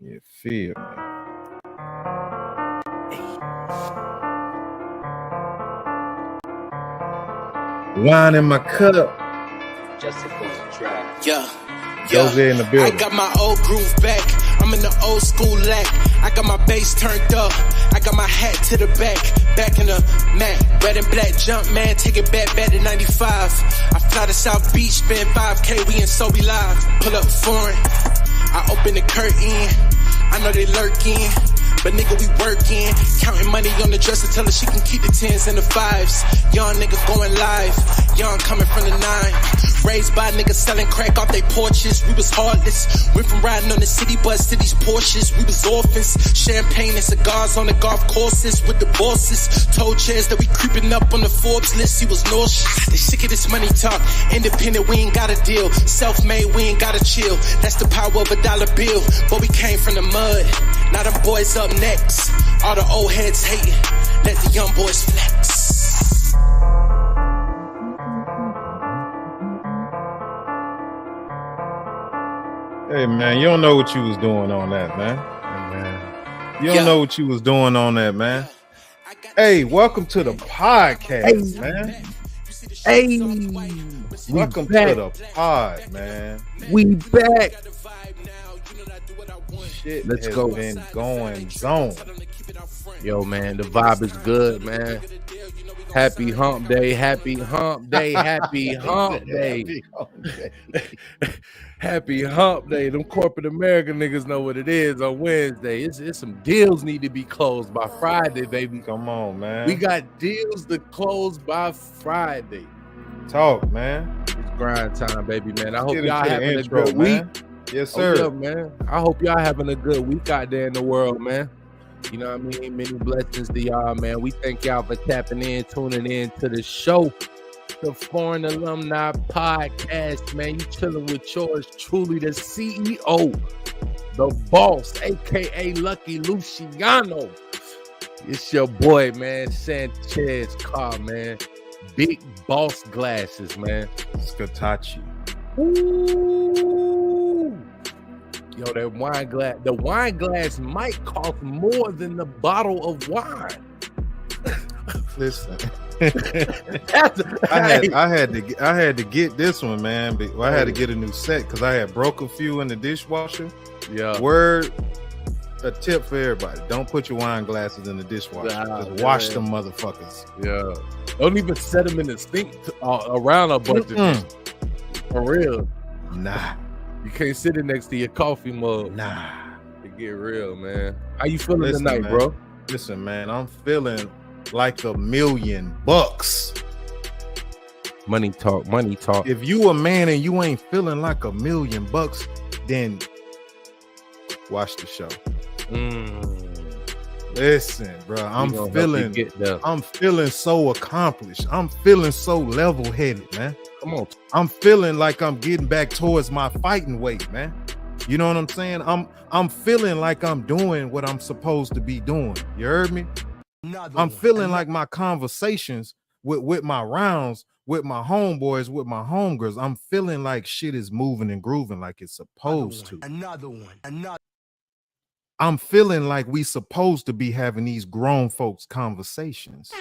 You feel me? Wine in my cup. Yeah. Dozier in the building. I got my old groove back. I'm in the old school lack. I got my bass turned up. I got my hat to the back. Back in the mat. Red and black jump, man. Take it back to 95. I fly to South Beach, spend 5K. We in So Be Live. Pull up foreign. I open the curtain. I know they lurking. But nigga, we working. Counting money on the dresser. Tell her she can keep the 10s and the 5s. Young nigga going live. Young coming from the 9. Raised by niggas selling crack off they porches. We was heartless. Went from riding on the city bus to these Porsches. We was orphans. Champagne and cigars on the golf courses with the bosses. Told chairs that we creeping up on the Forbes list. He was nauseous. They sick of this money talk. Independent, we ain't got a deal. Self-made, we ain't gotta chill. That's the power of a dollar bill. But we came from the mud. Now them boys up next. All the old heads hating. Let the young boys flex. Hey man, you don't know what you was doing on that, man. Hey, man. You don't know what you was doing on that, man. Hey, welcome to the podcast, man. Hey, welcome to the pod, man. We back. Shit Let's has go. Been going zone. Yo, man, the vibe is good, man. Happy hump day, happy hump day, happy hump day. Happy hump day. Them corporate America niggas know what it is on Wednesday. It's some deals need to be closed by Friday, baby. Come on, man. We got deals to close by Friday. Talk, man. It's grind time, baby, man. I hope Get y'all into having the a intro, good man. week. Yes, sir. Oh, yeah, man. I hope y'all having a good week out there in the world, man. You know what I mean? Many blessings to y'all, man. We thank y'all for tapping in, tuning in to the show, the Foreign Alumni Podcast, man. You chilling with yours truly, the CEO, the boss, a.k.a. Lucky Luciano. It's your boy, man, Sanchez Carr, man. Big boss glasses, man. Scatachi. Ooh. Yo, that wine glass, the wine glass might cost more than the bottle of wine. Listen, I had to get this one, man. I had to get a new set because I had broke a few in the dishwasher. Yeah. Word, a tip for everybody: don't put your wine glasses in the dishwasher. Just wash them motherfuckers. Yeah. Don't even set them in the sink around a bunch of them. For real. Nah. You can't sit it next to your coffee mug. Nah. It get real, man. How you feeling tonight, man, bro? Listen, man, I'm feeling like $1 million. Money talk, money talk. If you a man and you ain't feeling like $1 million, then watch the show. Listen, bro, I'm feeling so accomplished. I'm feeling so level-headed, man. Come on. I'm feeling like I'm getting back towards my fighting weight, man. You know what I'm saying? I'm feeling like I'm doing what I'm supposed to be doing. You heard me? I'm feeling like my conversations with my rounds, with my homeboys, with my homegirls, I'm feeling like shit is moving and grooving like it's supposed to. Another one. I'm feeling like we supposed to be having these grown folks conversations.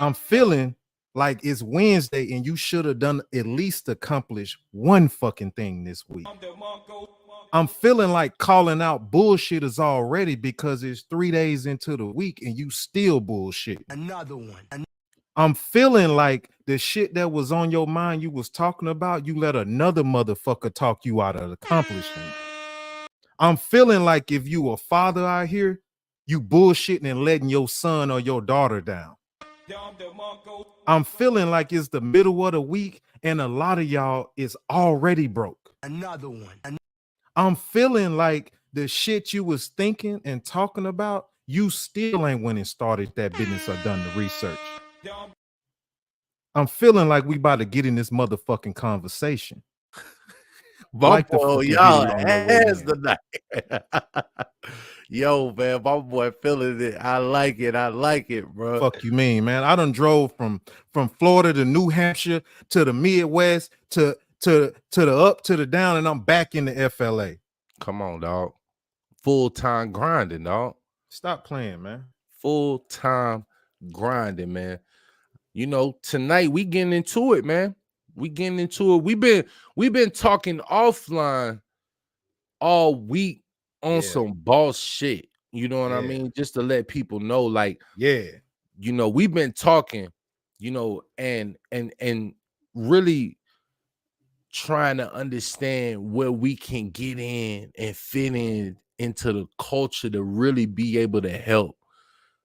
I'm feeling like it's Wednesday and you should have done at least accomplish one fucking thing this week. I'm feeling like calling out bullshitters already because it's 3 days into the week and you still bullshit. Another one. I'm feeling like the shit that was on your mind you was talking about, you let another motherfucker talk you out of accomplishing. I'm feeling like if you a father out here, you bullshitting and letting your son or your daughter down. I'm feeling like it's the middle of the week and a lot of y'all is already broke. Another one. I'm feeling like the shit you was thinking and talking about, you still ain't went and started that business or done the research. I'm feeling like we about to get in this motherfucking conversation. Like y'all ass tonight. Yo, man, my boy feeling it. I like it, bro. Fuck you mean, man? I done drove from Florida to New Hampshire to the Midwest to the up to the down, and I'm back in the FLA. Come on, dog. full-time grinding, dog. Stop playing, man. Full-time grinding, man. You know, tonight we getting into it, man. We getting into it. We've been talking offline all week on some boss shit. You know what I mean? Just to let people know, like, you know, we've been talking, you know, and really trying to understand where we can get in and fit in into the culture to really be able to help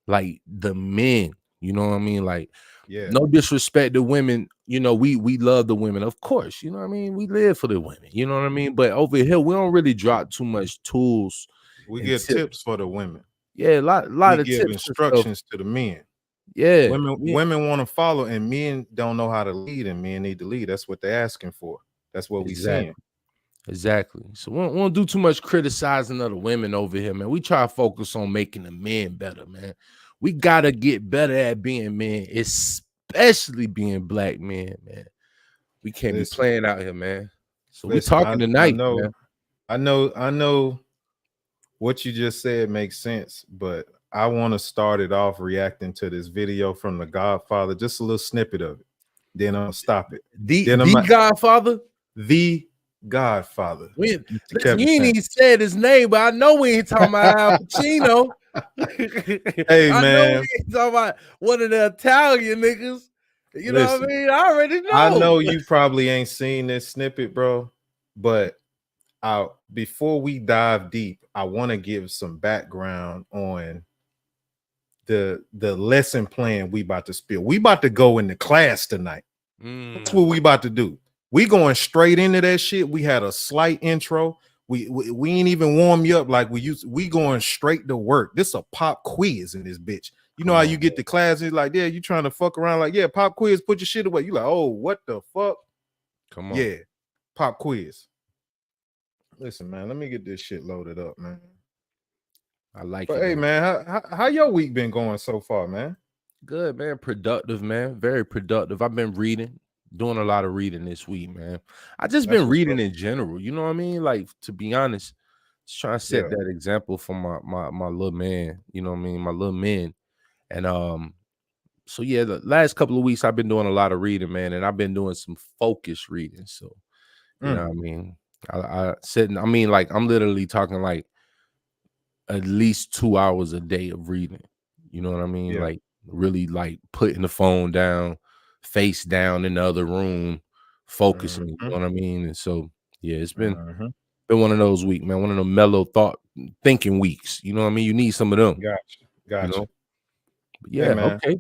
like the men. You know what I mean? Like, no disrespect to women, you know, we love the women, of course, you know what I mean? We live for the women, you know what I mean? But over here, we don't really drop too much tools. We give tips for the women. Yeah, a lot we of give tips instructions to the men. Yeah, women want to follow, and men don't know how to lead, and men need to lead. That's what they're asking for. That's what we seeing. Exactly. So we won't do too much criticizing of the women over here, man. We try to focus on making the men better, man. We gotta get better at being men, especially being black men, man. We can't be playing out here, man. So we talking tonight, man. I know what you just said makes sense, but I want to start it off reacting to this video from The Godfather, just a little snippet of it. Then I'll stop it. The Godfather? The Godfather. You ain't even said his name, but I know we ain't talking about Al Pacino. Hey, I man. know we ain't talking about one of the Italian niggas. You know what I mean? I already know. I know you probably ain't seen this snippet, bro, but before we dive deep, I want to give some background on the lesson plan we about to spill. We about to go into class tonight. That's what we about to do. We going straight into that shit. We had a slight intro. We ain't even warm you up like we used. We going straight to work. This a pop quiz in this bitch. You know how you get to class, it's like, yeah, you trying to fuck around, like, yeah, pop quiz, put your shit away. You like, oh, what the fuck? Come on. Yeah, pop quiz. Listen, man, let me get this shit loaded up, man. I like it. Hey, man, how your week been going so far, man? Good, man. Productive, man. Very productive. I've been reading, doing a lot of reading this week, man. I just been reading in general. You know what I mean? Like, to be honest, just trying to set that example for my little man. You know what I mean? My little men. And so yeah, the last couple of weeks I've been doing a lot of reading, man, and I've been doing some focused reading. So you know what I mean? I mean, like, I'm literally talking like at least 2 hours a day of reading. You know what I mean? Like, really, like, putting the phone down, face down in the other room, focusing. You know what I mean? And so yeah, it's been one of those weeks, man. One of the mellow thinking weeks. You know what I mean? You need some of them. Gotcha. You know? Yeah, hey, man. Okay.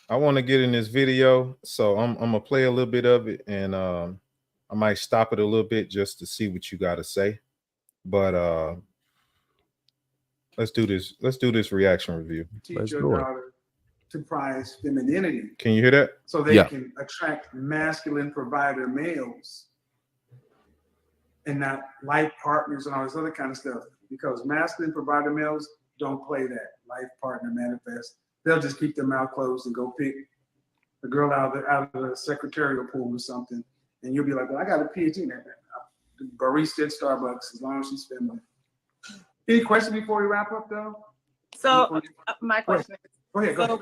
I want to get in this video, so I'm gonna play a little bit of it, and I might stop it a little bit just to see what you got to say. But let's do this. Let's do this reaction review. Teach your daughter to prize femininity. Can you hear that? So they can attract masculine provider males and not life partners and all this other kind of stuff. Because masculine provider males don't play that life partner manifest. They'll just keep their mouth closed and go pick a girl out of the secretarial pool or something. And you'll be like, well, I got a PhD in that. Barista at Starbucks, as long as she's feminine. Any questions before we wrap up, though? So my question is, go ahead. So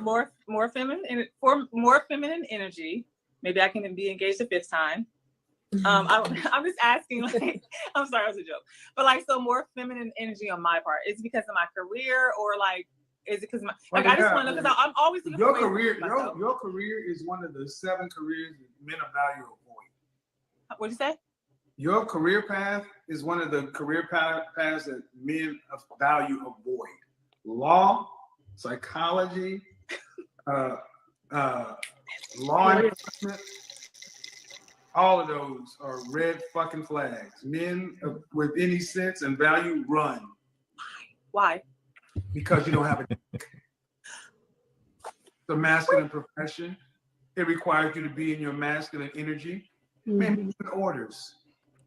more feminine, for more feminine energy, maybe I can be engaged a fifth time. I'm just asking, like, I'm sorry, it was a joke, but like, so more feminine energy on my part, is it because of my career, or like, is it because my, like, I just want to know, because I'm always looking your career. Your career is one of the 7 careers that men of value avoid. What'd you say? Your career path is one of the career paths that men of value avoid. Law, psychology, law enforcement. All of those are red fucking flags. Men with any sense and value run. Why? Because you don't have the masculine profession. It requires you to be in your masculine energy. Man, orders.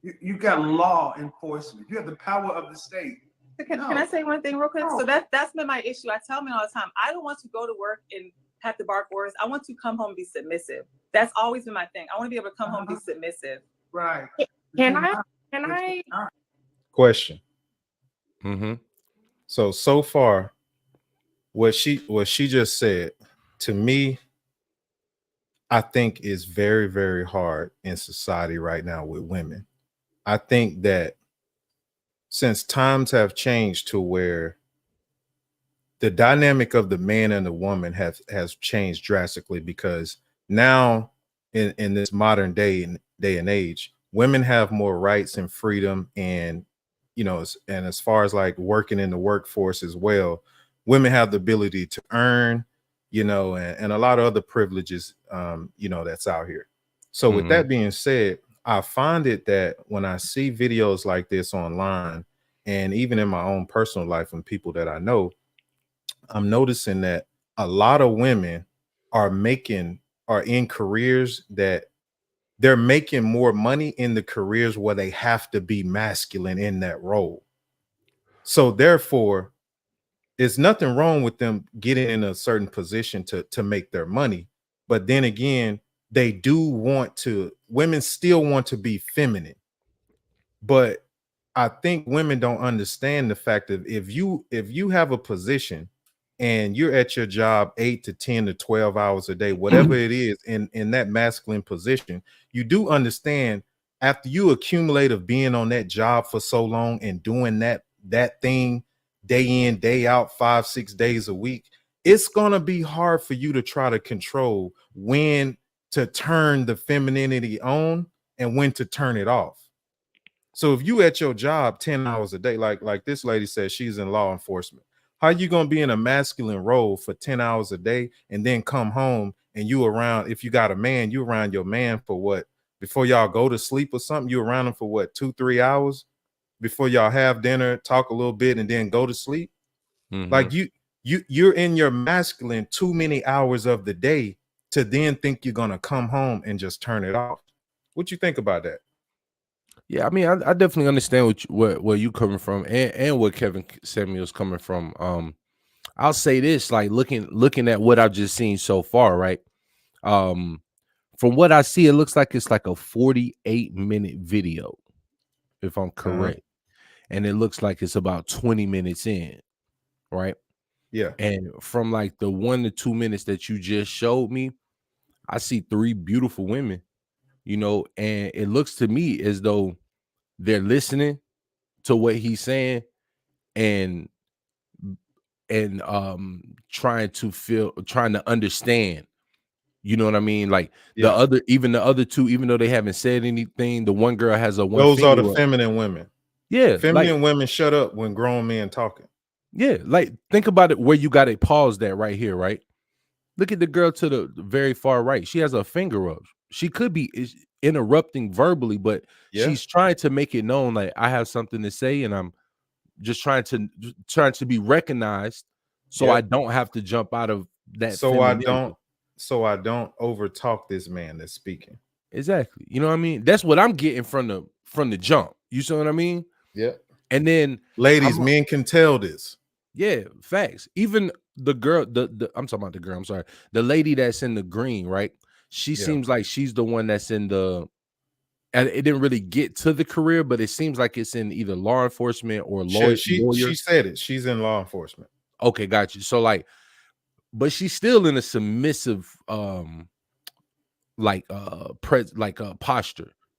You got law enforcement. You have the power of the state. Can I say one thing real quick? So that's been my issue. I tell men all the time, I don't want to go to work and have to bark orders. I want to come home and be submissive. That's always been my thing. I want to be able to come home and be submissive. Right. Can I? Question. Mm-hmm. So far, what she just said to me, I think is very, very hard in society right now with women. I think that since times have changed to where the dynamic of the man and the woman has changed drastically, because now in this modern day and age, women have more rights and freedom, and and as far as like working in the workforce as well, women have the ability to earn, and a lot of other privileges, that's out here. So with that being said, I find it that when I see videos like this online, and even in my own personal life and people that I know, I'm noticing that a lot of women are in careers that they're making more money in the careers where they have to be masculine in that role. So therefore, there's nothing wrong with them getting in a certain position to make their money. But then again, women still want to be feminine. But I think women don't understand the fact that if you have a position and you're at your job 8 to 10 to 12 hours a day, whatever it is, in that masculine position, you do understand, after you accumulate of being on that job for so long and doing that thing day in, day out, 5-6 days a week, it's gonna be hard for you to try to control when to turn the femininity on and when to turn it off. So if you at your job 10 hours a day, like this lady says, she's in law enforcement. How you gonna be in a masculine role for 10 hours a day and then come home and if you got a man, you around your man for what? Before y'all go to sleep or something, you around him for what, 2-3 hours before y'all have dinner, talk a little bit, and then go to sleep? Like you're in your masculine too many hours of the day to then think you're gonna come home and just turn it off. What you think about that? Yeah, I mean, I definitely understand where you coming from, and where Kevin Samuel's coming from. I'll say this, like looking at what I've just seen so far, right? From what I see, it looks like it's like a 48-minute video, if I'm correct. And it looks like it's about 20 minutes in, right? Yeah. And from like the 1 to 2 minutes that you just showed me, I see 3 beautiful women, and it looks to me as though they're listening to what he's saying and trying to understand. You know what I mean? Like the other 2, even though they haven't said anything, the one girl has a one Those are the finger up. feminine women. Yeah, Feminine women shut up when grown men talking. Yeah, like think about it where you got it paused at right here, right? Look at the girl to the very far right. She has a finger up. She could be interrupting verbally, but she's trying to make it known like I have something to say and I'm just trying to be recognized, so I don't have to jump out of that. So I don't overtalk this man that's speaking. Exactly. You know what I mean? That's what I'm getting from the jump. You see what I mean? Yeah. And then ladies, men can tell this. Yeah, facts. Even the girl, I'm talking about the girl. I'm sorry, the lady that's in the green, right? She seems like she's the one that's in the. And it didn't really get to the career, but it seems like it's in either law enforcement or lawyer. She said it. She's in law enforcement. Okay, got you. So like, but she's still in a submissive, posture,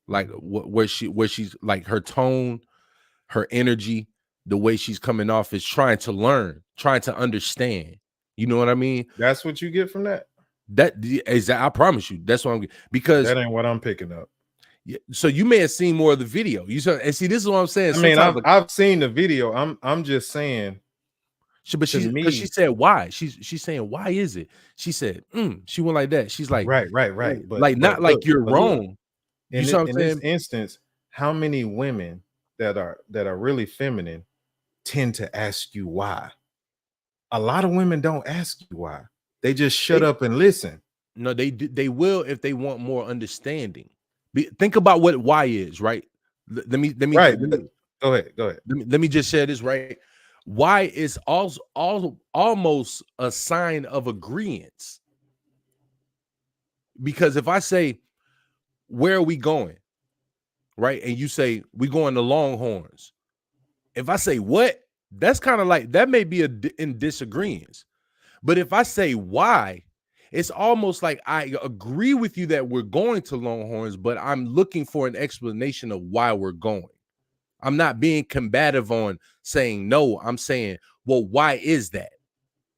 like where she's like her tone, her energy, the way she's coming off is trying to learn, trying to understand. You know what I mean? That's what you get from that. That is, I promise you, that's what I'm getting, because that ain't what I'm picking up. Yeah, so you may have seen more of the video. You saw, and see, this is what I'm saying. I mean, I've seen the video. I'm just saying. But she said why? She's saying why is it? She said she went like that. She's like right. But like not like you're wrong. You saw in this instance, how many women that are really feminine tend to ask you why? A lot of women don't ask you why. They just shut up and listen. No, they will if they want more understanding. Think about what why is, right? Let me go ahead. Let me just share this, right? Why is also almost a sign of agreement. Because if I say, where are we going? Right? And you say, we going to Longhorns. If I say what, that's kind of like that may be in disagreement. But if I say why, it's almost like I agree with you that we're going to Longhorns, but I'm looking for an explanation of why we're going. I'm not being combative on saying no. I'm saying, well, why is that?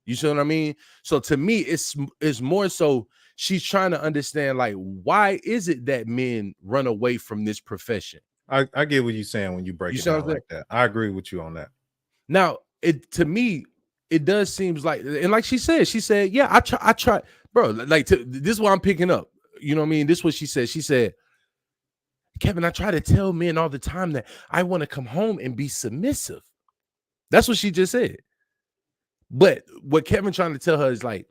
You see what I mean? So to me, it's more so she's trying to understand, like, why is it that men run away from this profession? I get what you're saying when you break it down like that. I agree with you on that. Now, to me, it does seems like, and like she said, yeah, I try, bro. Like this is what I'm picking up. You know what I mean? This is what she said. She said, Kevin, I try to tell men all the time that I want to come home and be submissive. That's what she just said. But what Kevin trying to tell her is like,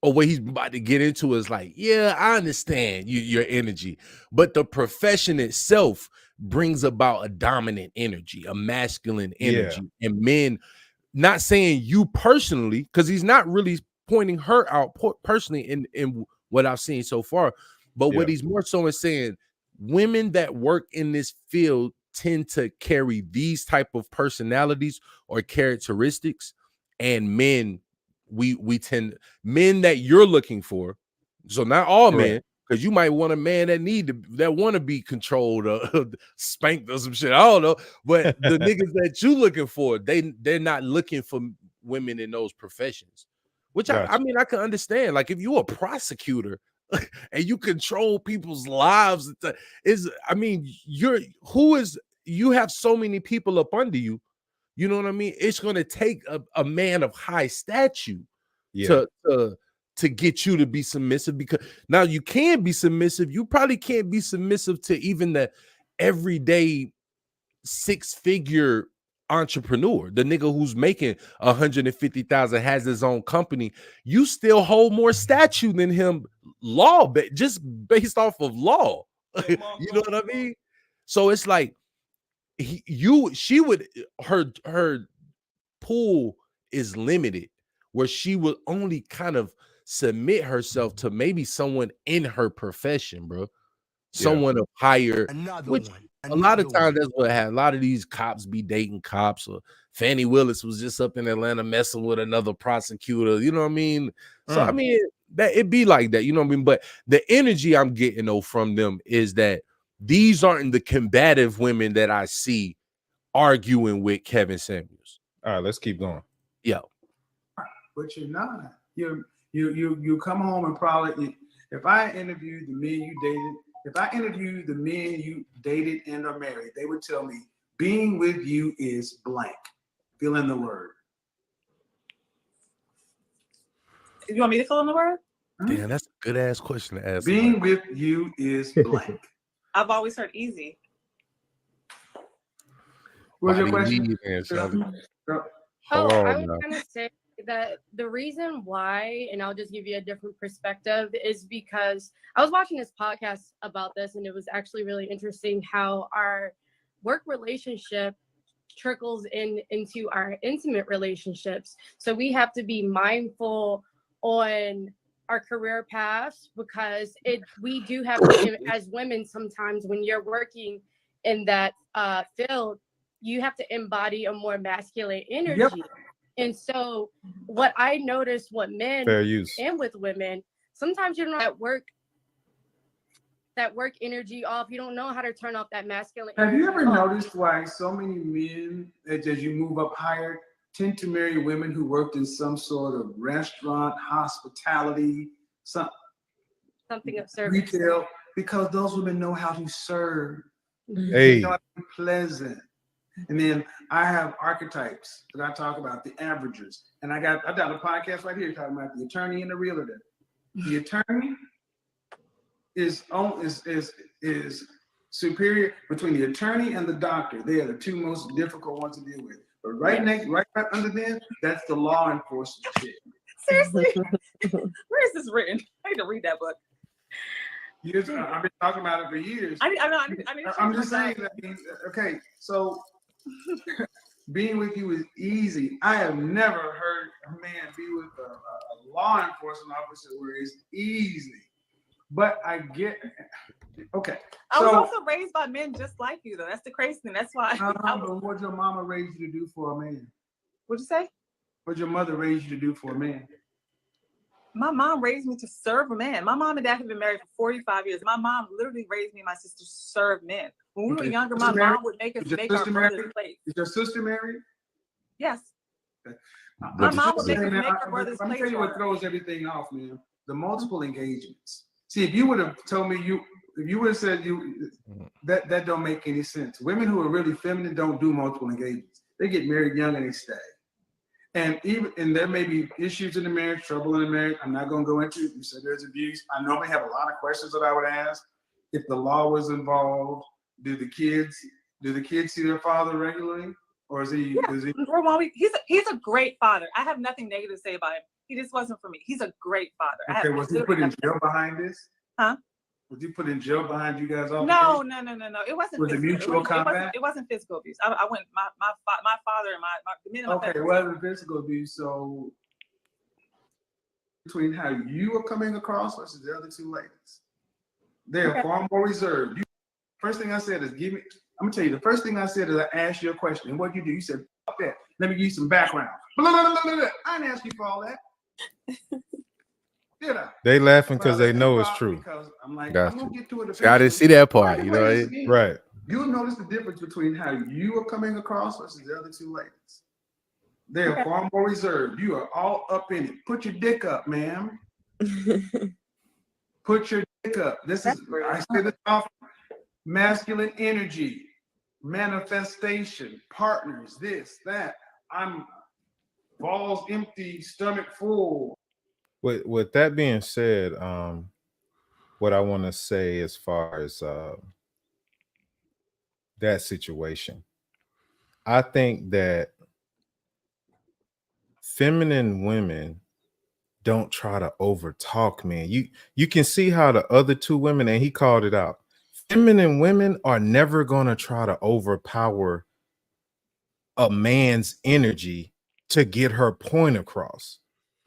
or what he's about to get into is like, yeah, I understand your energy, but the profession itself brings about a dominant energy, a masculine energy, and men, not saying you personally, because he's not really pointing her out personally in what I've seen so far, but what he's more so is saying women that work in this field tend to carry these type of personalities or characteristics, and men, we tend, men that you're looking for, so not all men, because you might want a man that want to be controlled or spanked or some shit. I don't know, but the niggas that you looking for, they're not looking for women in those professions. Which I mean, I can understand. Like if you're a prosecutor and you control people's lives, you have so many people up under you. You know what I mean? It's going to take a man of high stature to get you to be submissive, because now you can be submissive. You probably can't be submissive to even the everyday 6-figure entrepreneur, the nigga who's making 150,000, has his own company. You still hold more statue than him, just based off of law. You know what I mean? So it's like her pool is limited, where she will only kind of submit herself to maybe someone in her profession, bro. Someone of higher, which a lot of times that's what happened. A lot of these cops be dating cops, or Fannie Willis was just up in Atlanta messing with another prosecutor. You know what I mean? So I mean, that it be like that, you know what I mean? But the energy I'm getting though from them is that these aren't the combative women that I see arguing with Kevin Samuels. All right, let's keep going. Yeah. But you're not. You come home and probably, if I interviewed the men you dated, if I interviewed the men you dated and are married, they would tell me being with you is blank. Fill in the word. You want me to fill in the word? Damn, that's a good ass question to ask. Being with you is blank. I've always heard easy. What's your question? I was gonna say that the reason why, and I'll just give you a different perspective, is because I was watching this podcast about this, and it was actually really interesting how our work relationship trickles into our intimate relationships. So we have to be mindful on our career paths, because we do have to, as women, sometimes when you're working in that field, you have to embody a more masculine energy. Yep. And so what I noticed, what men and with women, sometimes you don't know that work energy off. You don't know how to turn off that masculine energy. Have you ever noticed why so many men, as you move up higher, tend to marry women who worked in some sort of restaurant, hospitality, something of service, retail, because those women know how to serve. Hey. They know how to be pleasant. And then I have archetypes that I talk about, the averagers. And I've done a podcast right here talking about the attorney and the realtor. The attorney is superior between the attorney and the doctor. They are the two most difficult ones to deal with. But right under them, that's the law enforcement shit. Seriously? Where is this written? I need to read that book. Years, I've been talking about it for years. I'm just saying that. Okay, so being with you is easy. I have never heard a man be with a law enforcement officer where it's easy. But I get. Okay. I was also raised by men just like you, though. That's the crazy thing. That's why. But what your mama raised you to do for a man? What'd you say? What your mother raised you to do for a man? My mom raised me to serve a man. My mom and dad have been married for 45 years. My mom literally raised me and my sister to serve men. When we were younger, my mom would make us make our brother's plates. Is your sister married? Yes. Okay. My mom would make us make our brother's plates. I'll tell you what throws everything off, man. The multiple engagements. See, if you would have told me if you would have said that don't make any sense. Women who are really feminine don't do multiple engagements. They get married young and they stay. And there may be issues in the marriage, trouble in the marriage. I'm not going to go into it. You said there's abuse. I normally have a lot of questions that I would ask. If the law was involved, do the kids see their father regularly, or is he? Yeah. He's a great father. I have nothing negative to say about him. He just wasn't for me. He's a great father. Okay, was he put in jail behind this? Huh? Was he put in jail behind you guys all? No. It wasn't. Was it mutual combat? It wasn't physical abuse. I went my father and the men in my family. Okay, well, it wasn't physical abuse. So between how you are coming across versus the other two ladies, they are far more reserved. First thing I said is I'm gonna tell you. The first thing I said is I asked you a question. And what you do? You said, "Fuck that. Let me give you some background." Blah, blah, blah, blah, blah. I didn't ask you for all that. Did I? They laughing because they know it's true. I'm like, I'm gonna get to it. I didn't see that part, you know. Right. You'll notice the difference between how you are coming across versus the other two ladies. They are far more reserved. You are all up in it. Put your dick up, ma'am. Put your dick up. I say this often. Masculine energy, manifestation, partners, this, that. I'm balls empty, stomach full. With that being said, what I want to say as far as that situation, I think that feminine women don't try to overtalk men. You can see how the other two women, and he called it out, feminine women are never going to try to overpower a man's energy to get her point across.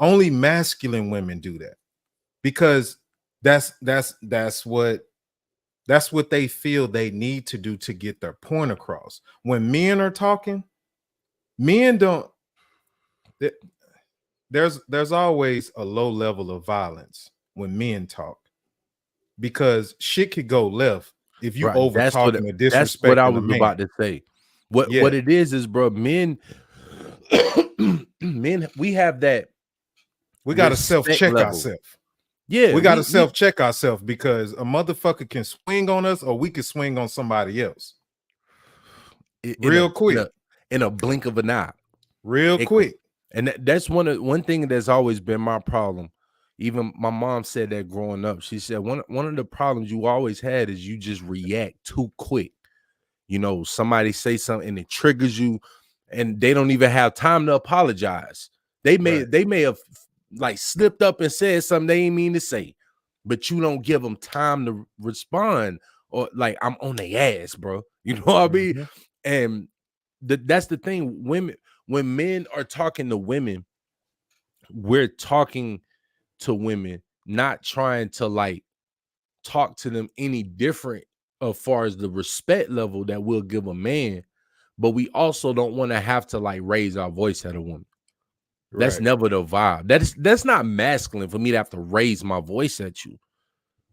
Only masculine women do that because that's what they feel they need to do to get their point across. When men are talking, men don't. There's always a low level of violence when men talk because shit could go left if you over talking or disrespecting. That's what I was about to say. What it is, bro, men, we have that. We got to self-check ourselves. Yeah, we got to self-check ourselves because a motherfucker can swing on us or we can swing on somebody else. Real quick. In a blink of an eye. Real quick. And that's one thing that's always been my problem. Even my mom said that growing up. She said one of the problems you always had is you just react too quick. You know, somebody say something and it triggers you and they don't even have time to apologize. They may have like slipped up and said something they ain't mean to say, but you don't give them time to respond or like I'm on their ass, bro. You know what I mean? And that's the thing. When men are talking to women, we're talking to women, not trying to like talk to them any different as far as the respect level that we'll give a man, but we also don't want to have to like raise our voice at a woman. That's never the vibe. That's not masculine for me to have to raise my voice at you.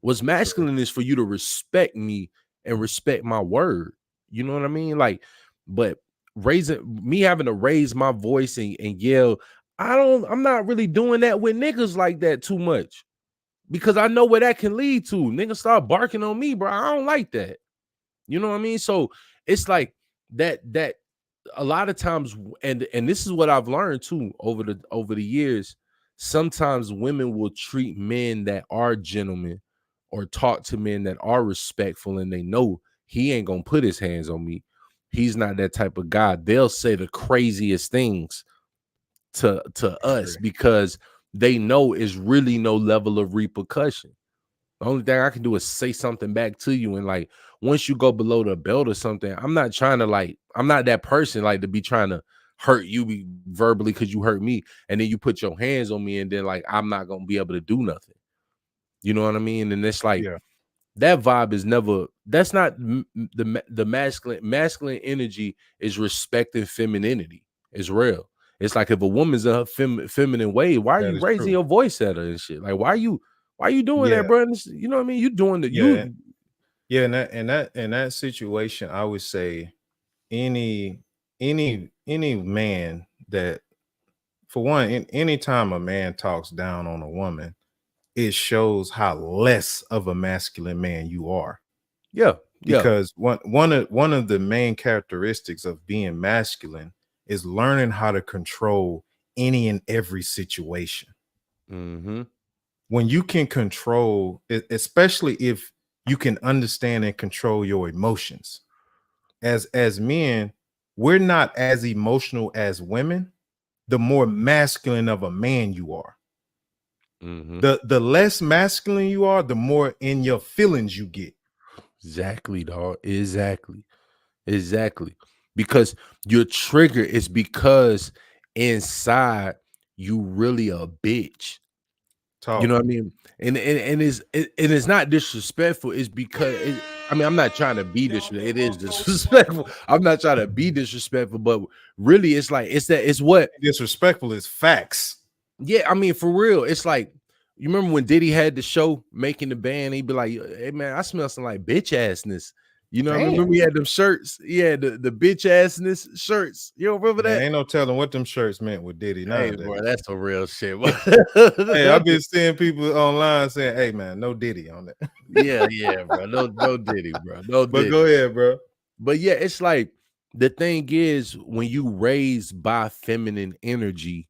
What's masculine is for you to respect me and respect my word. You know what I mean? Like, but me having to raise my voice and yell, I'm not really doing that with niggas like that too much. Because I know where that can lead to. Niggas start barking on me, bro. I don't like that. You know what I mean? So it's like that a lot of times, and this is what I've learned too over the years. Sometimes women will treat men that are gentlemen or talk to men that are respectful, and they know he ain't gonna put his hands on me. He's not that type of guy. They'll say the craziest things to us because they know it's really no level of repercussion. The only thing I can do is say something back to you. And like, once you go below the belt or something, I'm not trying to like, I'm not that person like to be trying to hurt you verbally because you hurt me. And then you put your hands on me and then like, I'm not going to be able to do nothing. You know what I mean? And it's like Yeah. that vibe is never. That's not the masculine energy is respecting femininity. It's real. It's like if a woman's in her feminine way, why are That you is raising true. your voice at her and shit? Like why are you doing Yeah. that, bro? You know what I mean? You doing the Yeah. you. Yeah, in that situation, I would say any man that, for one, any time a man talks down on a woman, it shows how less of a masculine man you are. Yeah. Because one of the main characteristics of being masculine is learning how to control any and every situation. Mm-hmm. When you can control, especially if you can understand and control your emotions. As men, we're not as emotional as women. The more masculine of a man you are, Mm-hmm. the less masculine you are, the more in your feelings you get. Exactly, dog. Exactly. Because your trigger is because inside you really a bitch. Talk. You know what I mean? And it's not disrespectful. It's because I'm not trying to be disrespectful. It is disrespectful. I'm not trying to be disrespectful, but really, it's like it's what Disrespectful is facts. Yeah, I mean, for real, it's like you remember when Diddy had the show Making the Band. He'd be like, "Hey man, I smell some like bitch assness." You know, I remember he had them shirts. Yeah, the bitch assness shirts. You don't remember that? Ain't no telling what them shirts meant with Diddy Hey, nowadays. bro, that's some real shit. Hey, I've been seeing people online saying, "Hey, man, no Diddy on that." yeah, bro. No Diddy, bro. No But Diddy. go ahead, bro. But yeah, it's like the thing is when you raised by feminine energy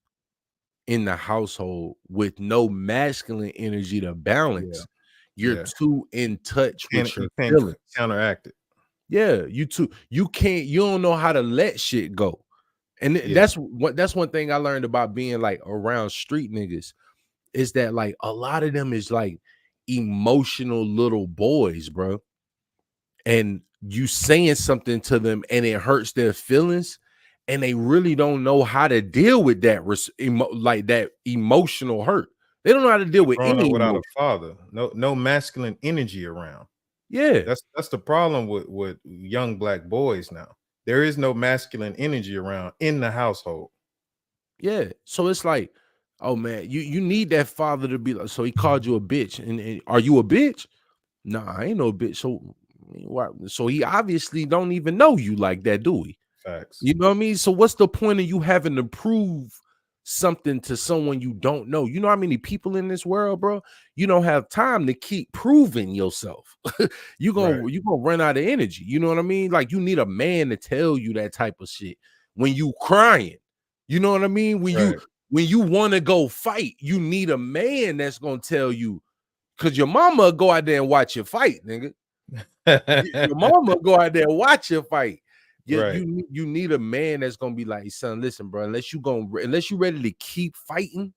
in the household with no masculine energy to balance, you're too in touch with your feelings. Counteract it. Yeah, you don't know how to let shit go. And that's one thing I learned about being like around street niggas is that like a lot of them is like emotional little boys, bro. And you saying something to them and it hurts their feelings and they really don't know how to deal with that like that emotional hurt. They don't know how to deal with Growing any up without emotion. a father, no masculine energy around. Yeah, that's the problem with young black boys now. There is no masculine energy around in the household. Yeah, so it's like, oh man, you need that father to be like. So he called you a bitch, and are you a bitch? Nah, I ain't no bitch. So why? So he obviously don't even know you like that, do he? Facts. You know what I mean? So what's the point of you having to prove something to someone you don't know? You know how many people in this world, bro? You don't have time to keep proving yourself. you gonna run out of energy. You know what I mean? Like you need a man to tell you that type of shit when you crying. You know what I mean? When you want to go fight, you need a man that's gonna tell you, because your mama go out there and watch you fight, nigga. Your mama go out there and watch you fight. You need a man that's gonna be like, son, listen, bro, unless you ready to keep fighting,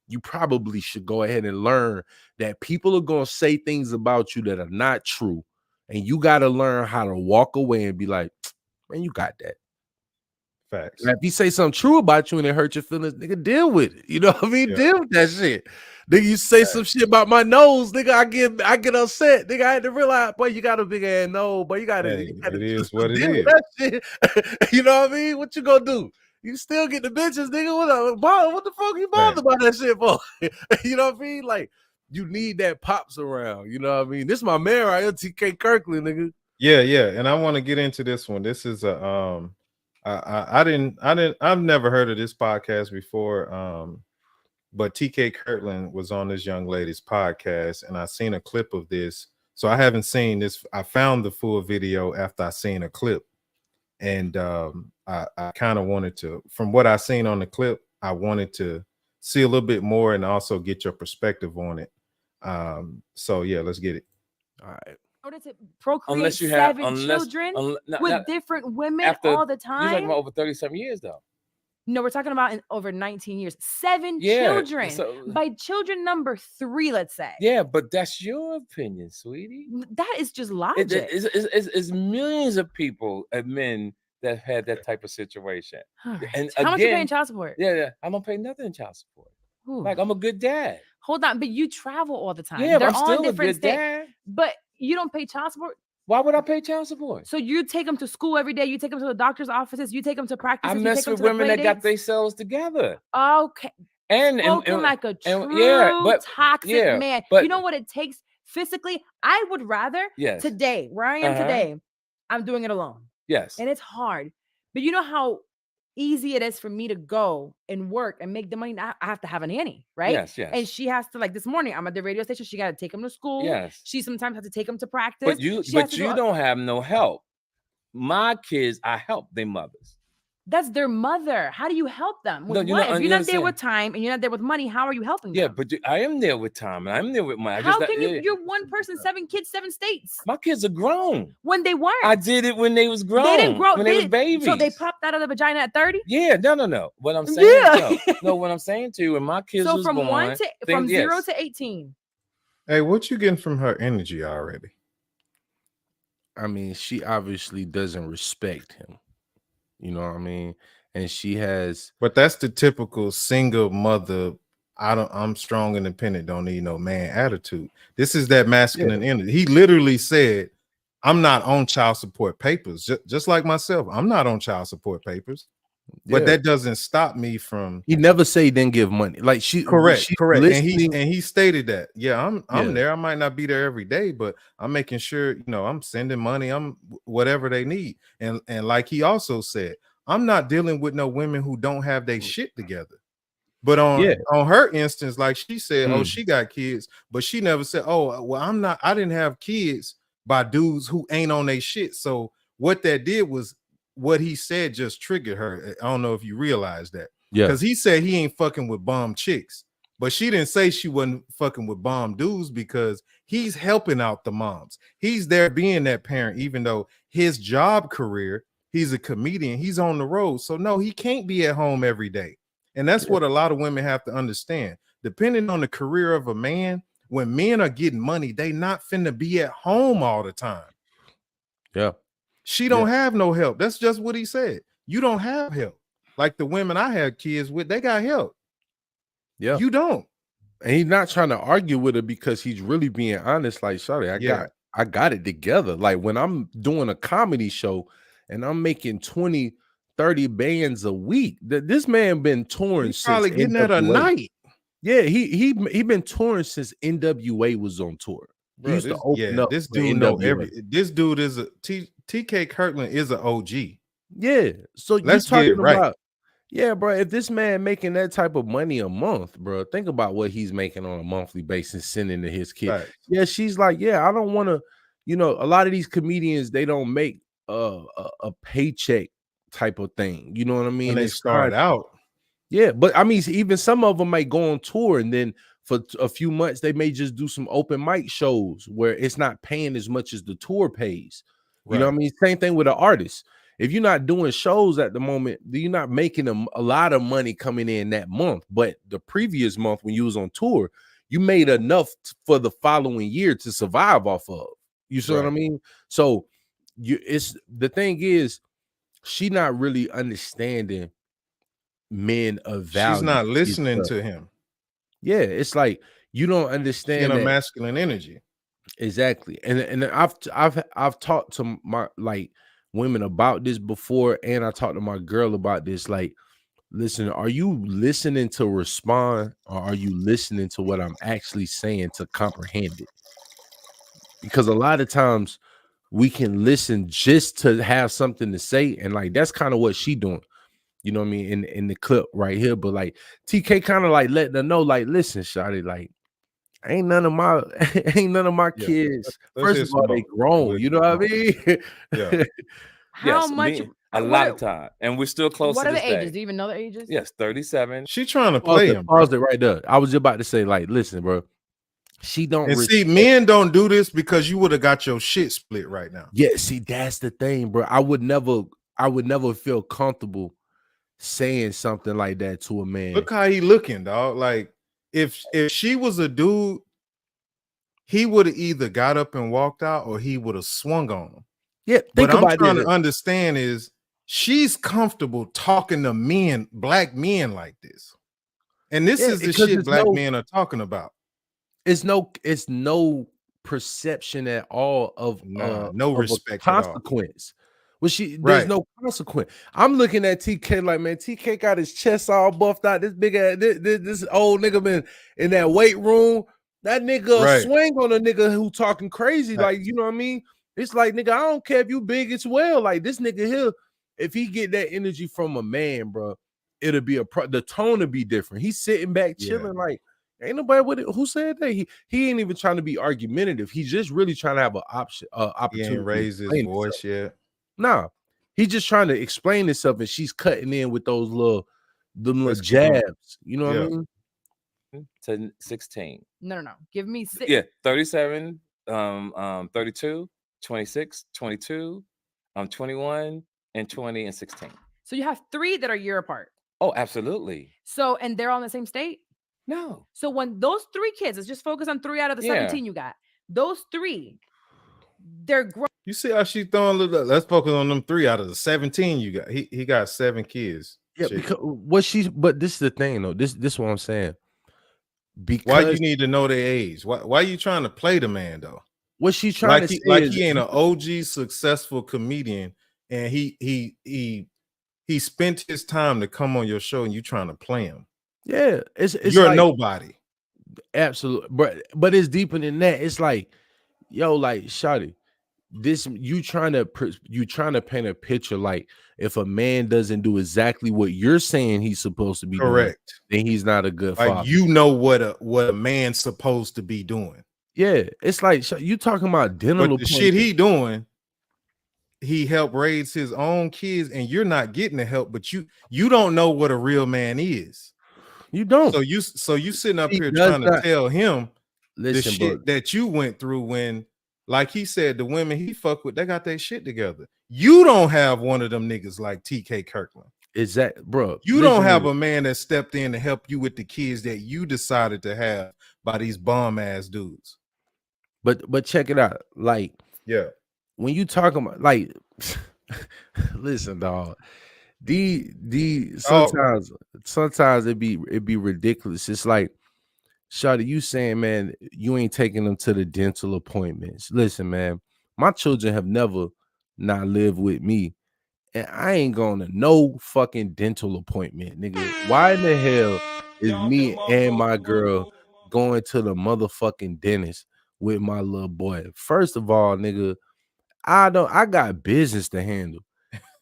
you probably should go ahead and learn that people are gonna say things about you that are not true, and you got to learn how to walk away and be like, man, you got that. Facts. Now, if you say something true about you and it hurt your feelings, nigga, deal with it. You know what I mean? Deal with that shit. Nigga, you say some shit about my nose, nigga, I get upset. Nigga, I had to realize, boy, you got a big ass nose, but you gotta it is what it is. That shit. You know what I mean? What you gonna do? You still get the bitches, nigga. What the fuck you bothered about that shit for? You know what I mean? Like, you need that pops around. You know what I mean? This is my man right here, TK Kirkland, nigga. Yeah. And I want to get into this one. This is a I've never heard of this podcast before. But TK Kirkland was on this young lady's podcast, and I seen a clip of this. So I haven't seen this. I found the full video after I seen a clip, and I kind of wanted to, from what I seen on the clip, I wanted to see a little bit more and also get your perspective on it. So yeah, let's get it. All right. In order to procreate seven children with different women all the time. You're talking about over 37 years, though. No, we're talking about in over 19 years. 7 children. By children number 3, let's say. Yeah, but that's your opinion, sweetie. That is just logic. It's millions of people and men that had that type of situation. Right. And how much you paying child support? Yeah, I don't pay nothing in child support. Ooh. Like, I'm a good dad. Hold on, but you travel all the time. Yeah, they're but I'm all in still a different good states. dad. But you don't pay child support. Why would I pay child support? So you take them to school every day. You take them to the doctor's offices. You take them to practices. I you mess take with them to women the that got themselves together. Okay. And like a true toxic man. But you know what it takes physically? I would rather today, where I am today, I'm doing it alone. Yes. And it's hard. But you know how easy it is for me to go and work and make the money. I have to have a nanny, right? Yes, yes. And she has to, like this morning, I'm at the radio station. She got to take him to school. Yes. She sometimes has to take him to practice. But you don't have no help. My kids, I help their mothers. That's their mother. How do you help them? With what? If you're not there with time and you're not there with money, how are you helping them? Yeah, but I am there with time and I'm there with money. How can you? You're one person, 7 kids, 7 states. My kids are grown. When they weren't. I did it when they was grown. They didn't grow. When they was babies. So they popped out of the vagina at 30? Yeah, no. What I'm saying, what I'm saying to you, when my kids was from born, from 0 to 18. Hey, what you getting from her energy already? I mean, she obviously doesn't respect him. You know what I mean? And she has, but that's the typical single mother. I'm strong, independent, don't need no man attitude. This is that masculine energy. He literally said, I'm not on child support papers, just like myself. I'm not on child support papers, but that doesn't stop me from. He never say he didn't give money. Like correct. And he stated that. Yeah, I'm there. I might not be there every day, but I'm making sure, I'm sending money. I'm whatever they need. And like he also said, I'm not dealing with no women who don't have their shit together. But on her instance, like she said, oh, she got kids, but she never said, oh, well, I didn't have kids by dudes who ain't on their shit. So what that did was what he said just triggered her. I don't know if you realize that. Yeah. Because he said he ain't fucking with bomb chicks, but she didn't say she wasn't fucking with bomb dudes because he's helping out the moms. He's there being that parent, even though his job career, he's a comedian, he's on the road. So no, he can't be at home every day. And that's what a lot of women have to understand. Depending on the career of a man, when men are getting money, they not finna be at home all the time. Yeah. She don't have no help. That's just what he said. You don't have help. Like the women I had kids with, they got help. Yeah. You don't. And he's not trying to argue with her because he's really being honest. Like, sorry, I got it together. Like when I'm doing a comedy show and I'm making 20, 30 bands a week. This man been touring since probably getting that a night. Yeah, he been touring since NWA was on tour. Bro, used to open up. This dude know this dude is a TK Kirkland is an OG. Yeah, so let's get it right. Yeah, bro. If this man making that type of money a month, bro, think about what he's making on a monthly basis, sending to his kid. Right. Yeah, she's like, I don't want to. A lot of these comedians, they don't make a paycheck type of thing. You know what I mean? When they start out. Yeah, but I mean, even some of them might go on tour and then for a few months they may just do some open mic shows where it's not paying as much as the tour pays. You know what I mean? Same thing with an artist. If you're not doing shows at the moment, you're not making a lot of money coming in that month. But the previous month when you was on tour, you made enough for the following year to survive off of. You see what I mean? So the thing is, she not really understanding men of value. She's not listening to him. Yeah, it's like you don't understand a masculine energy. Exactly. And I've talked to my women about this before, and I talked to my girl about this. Like, listen, are you listening to respond, or are you listening to what I'm actually saying to comprehend it? Because a lot of times we can listen just to have something to say, and like that's kind of what she doing. You know what I mean? In the clip right here, but like TK kind of like letting her know, like, listen, shawty, like ain't none of my kids. First of all, they grown. You know what I mean? Yeah. How much? A lot of time, and we're still close. What to are the this ages? day. Do you even know the ages? Yes, 37. She trying to play him. Pause it right there. I was about to say, like, listen, bro. She don't. And see, men don't do this because you would have got your shit split right now. Yeah, see, that's the thing, bro. I would never feel comfortable saying something like that to a man. Look how he looking, dog. Like if she was a dude, he would have either got up and walked out or he would have swung on him. Yeah, what I'm trying to understand is she's comfortable talking to men, black men like this. And this is the shit black men are talking about. It's no perception at all of no respect consequence. Well, there's no consequence. I'm looking at TK like, man, TK got his chest all buffed out. This big ass, this old nigga been in that weight room. That nigga swing on a nigga who talking crazy, like, you know what I mean? It's like, nigga, I don't care if you big as well. Like, this nigga here, if he get that energy from a man, bro, it'll be the tone will be different. He's sitting back chilling, like, ain't nobody with it. Who said that? He ain't even trying to be argumentative. He's just really trying to have an opportunity. He ain't raise his voice yet. Nah, he's just trying to explain himself, and she's cutting in with those little jabs. You know what I mean? To 16. No. Give me 6. Yeah, 37, 32, 26, 22, 21, and 20 and 16. So you have 3 that are a year apart. Oh, absolutely. So, and they're all in the same state? No. So when those 3 kids, let's just focus on 3 out of the 17 you got. Those 3, they're grown. You see how she throwing? Let's focus on them 3 out of the 17 you got. He got 7 kids. Yeah, because but this is the thing though. This is what I'm saying. Because why you need to know their age? Why you trying to play the man though? What she trying to say is, he ain't an OG successful comedian, and he spent his time to come on your show, and you trying to play him. Yeah, you're like, nobody. Absolutely, but it's deeper than that. It's like, yo, like, shawty, this you trying to paint a picture like if a man doesn't do exactly what you're saying he's supposed to be doing, then he's not a good father. You know what a man's supposed to be doing. Yeah, it's like you talking about dinner. But the shit he doing, he helped raise his own kids, and you're not getting the help. But you don't know what a real man is. You don't. So you sitting up here trying to tell him the shit that you went through when, like he said, the women he fuck with, they got their shit together. You don't have one of them niggas like TK Kirkland. Is that, bro? You don't have a man that stepped in to help you with the kids that you decided to have by these bomb ass dudes. But check it out. Like, yeah, when you talking about, like, listen, dog. Sometimes it be ridiculous. It's like, shawty, you saying, man, you ain't taking them to the dental appointments. Listen, man, my children have never not lived with me, and I ain't going to no fucking dental appointment, nigga. Why in the hell is me and my girl going to the motherfucking dentist with my little boy? First of all, nigga, I got business to handle.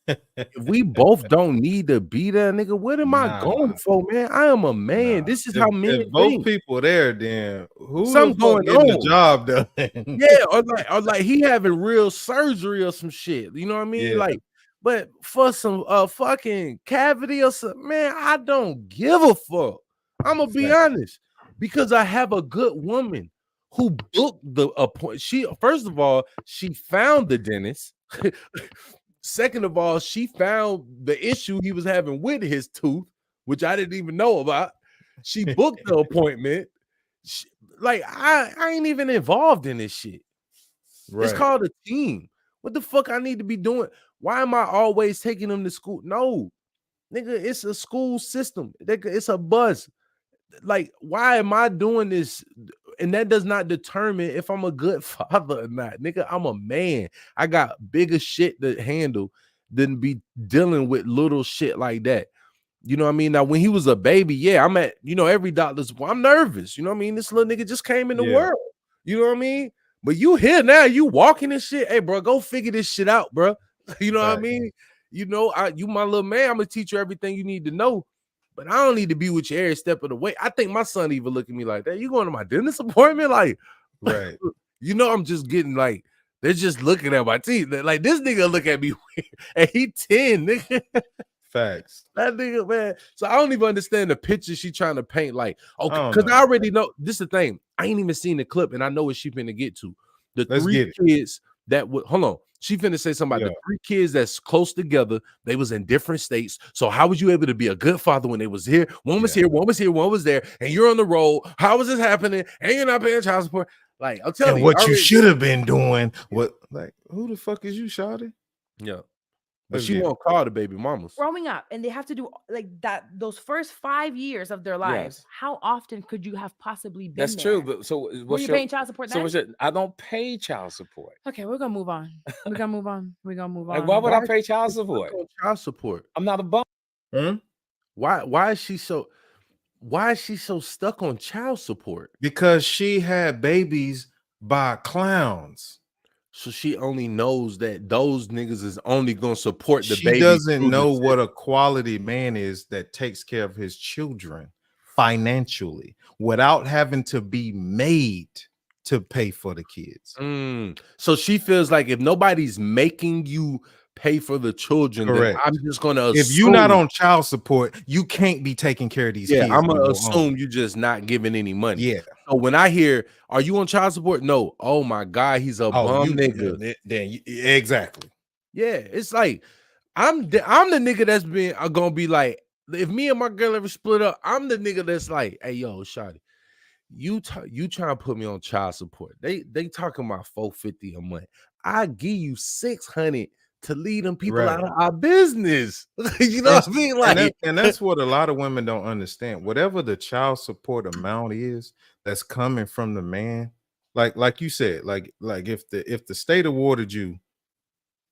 If we both don't need to be there, nigga, what am I going for, man? I am a man. This is how men if both people there, then who something going on? The job done? Yeah, or like he having real surgery or some shit. You know what I mean? Yeah. Like, but for some fucking cavity or something, man, I don't give a fuck. I'm gonna be honest, because I have a good woman who booked the appointment. First of all, she found the dentist. Second of all, she found the issue he was having with his tooth, which I didn't even know about. She booked the appointment. I ain't even involved in this shit. Right. It's called a team. What the fuck I need to be doing? Why am I always taking them to school? No, nigga, it's a school system. It's a bus. Like, why am I doing this? And that does not determine if I'm a good father or not. Nigga, I'm a man. I got bigger shit to handle than be dealing with little shit like that. You know what I mean? Now, when he was a baby, yeah, I'm at, every doctor's, I'm nervous. You know what I mean? This little nigga just came in the world. You know what I mean? But you here now, you walking and shit. Hey, bro, go figure this shit out, bro. You know what I mean? You my little man, I'm going to teach you everything you need to know. But I don't need to be with you every step of the way. I think my son even look at me like that. You going to my dentist appointment? Like, right. I'm just getting like, they're just looking at my teeth. Like, this nigga look at me weird. And he 10, nigga. Facts. That nigga, man. So I don't even understand the picture she trying to paint. Like, okay, because I already know. This is the thing. I ain't even seen the clip, and I know what she finna get to. The 3 kids that would, hold on. She finna say something about the 3 kids that's close together. They was in different states. So how was you able to be a good father when they was here? One was here, one was here, one was there, and you're on the road. How is this happening? And you're not paying child support. Like, I'm telling you, what you should have been doing. What, like, who the fuck is you, shawty? Yeah. But she won't call the baby mamas. Growing up, and they have to do like that those first 5 years of their lives. Yes. How often could you have possibly been That's there? true. But so were you paying child support then? So I don't pay child support. Okay, we're gonna move on. We're gonna move on. We're gonna move on. Like, why would I pay child support? Child support. I'm not a bum. Why is she so stuck on child support? Because she had babies by clowns. So she only knows that those niggas is only gonna support the baby. She doesn't know what a quality man is that takes care of his children financially without having to be made to pay for the kids. So she feels like if nobody's making you pay for the children, then I'm just gonna assume, if you're not on child support, you can't be taking care of these kids. I'm gonna assume you're just not giving any money. Yeah. So when I hear, "Are you on child support?" No. Oh my God, he's a bum nigga. Then exactly. Yeah, it's like I'm the nigga that's been gonna be like, if me and my girl ever split up, I'm the nigga that's like, hey yo, shawty, you trying to put me on child support. They talking about $450 a month. I give you $600 to lead them people out of our business. You know what I mean? Like, and that's what a lot of women don't understand. Whatever the child support amount is that's coming from the man, like you said, like if the state awarded you,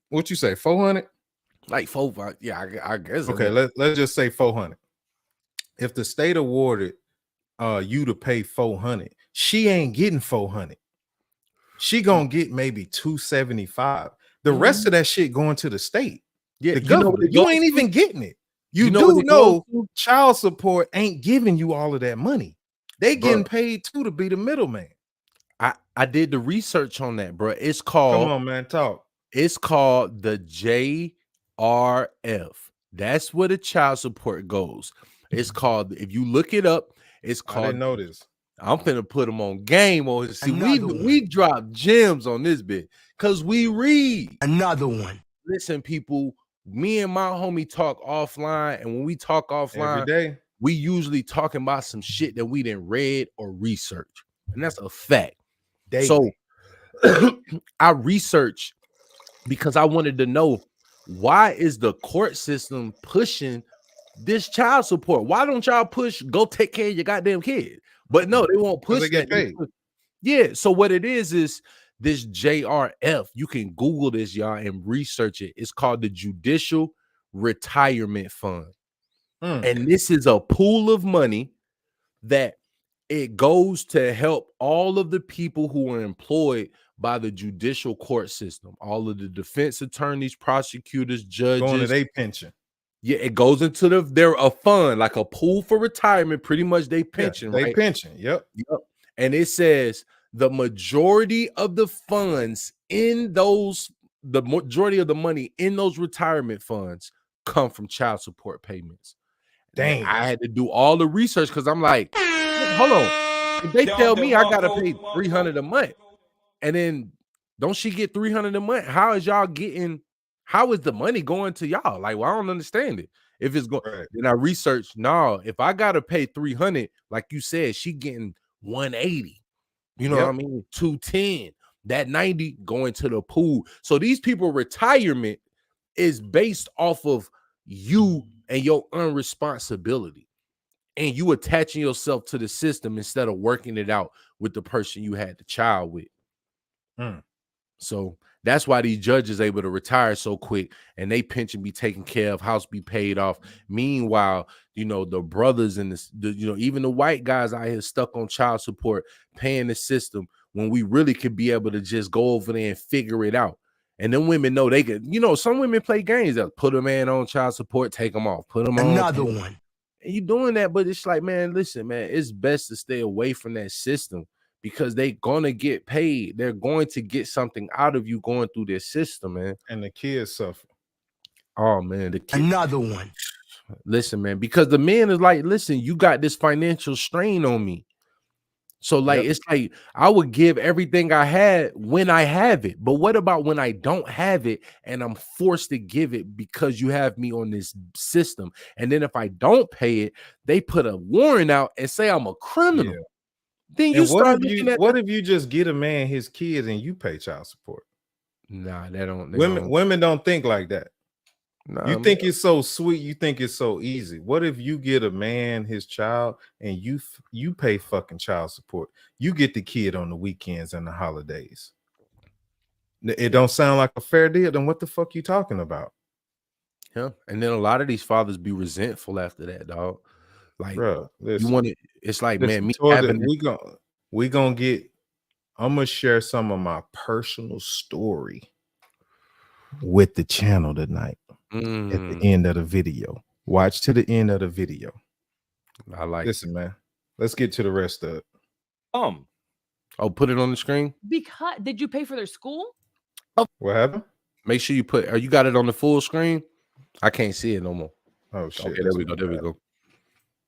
what you say, 400? Like 400, yeah, I guess. Okay, let's just say 400. If the state awarded you to pay 400, she ain't getting 400. She gonna get maybe 275. The rest of that shit going to the state. Yeah, the government. You ain't even getting it. You know child support ain't giving you all of that money. They getting paid too to be the middleman. I did the research on that, bro. It's called. Come on, man, talk. It's called the JRF. That's where the child support goes. It's called. If you look it up, it's called. I didn't know this. I'm finna put them on game on. See, we drop gems on this bit because we read. Another one. Listen, people, me and my homie talk offline, and when we talk offline every day, we usually talking about some shit that we didn't read or research, and that's a fact. Daily. So I researched because I wanted to know, why is the court system pushing this child support? Why don't y'all push, go take care of your goddamn kid? But no, they won't push. They get paid. Yeah. So what it is this JRF. You can Google this, y'all, and research it. It's called the Judicial Retirement Fund. And this is a pool of money that it goes to help all of the people who are employed by the judicial court system, all of the defense attorneys, prosecutors, judges. Going to their pension. Yeah, it goes into they're a fund, like a pool for retirement, pretty much they pension, they right? pension, yep. And it says the majority of the funds in those, the majority of the money in those retirement funds come from child support payments. Dang. I had to do all the research because I'm like, hold on. If they tell me I gotta pay $300 a month, and then don't she get $300 a month? How is y'all getting? How is the money going to y'all? Like, well, I don't understand it. If it's going, then I researched. No, if I gotta pay $300, like you said, she getting $180. You know what I mean? $210. That $90 going to the pool. So these people retirement is based off of you and your unresponsibility, and you attaching yourself to the system instead of working it out with the person you had the child with. So that's why these judges able to retire so quick, and they pension be taken care of, house be paid off. Meanwhile, you know, the brothers and even the white guys out here stuck on child support, paying the system, when we really could be able to just go over there and figure it out. And then women know they could, some women play games that put a man on child support, take them off, put them on. Another one. And you doing that, but it's like, man, listen, man, it's best to stay away from that system, because they're gonna get paid. They're going to get something out of you going through their system, man. And the kids suffer. Oh man, the kids. Another one. Listen, man, because the man is like, listen, you got this financial strain on me. So like, it's like I would give everything I had when I have it. But what about when I don't have it and I'm forced to give it because you have me on this system? And then if I don't pay it, they put a warrant out and say I'm a criminal. Yeah. Then you start looking at what if you just get a man his kids and you pay child support? Nah, they don't. Women don't think like that. Nah, You think it's so sweet, you think it's so easy. What if you get a man his child and you pay fucking child support? You get the kid on the weekends and the holidays. It don't sound like a fair deal. Then what the fuck you talking about? Yeah, and then a lot of these fathers be resentful after that, dog. Like, bro, you want it. It's like, man, me having we gonna get. I'm gonna share some of my personal story with the channel tonight. At the end of the video, watch to the end of the video. I like. Listen, man. Let's get to the rest of it. Oh, put it on the screen. Because did you pay for their school? Oh, what happened? Make sure you put. You got it on the full screen. I can't see it no more. Oh shit! Okay, there we go. There we go.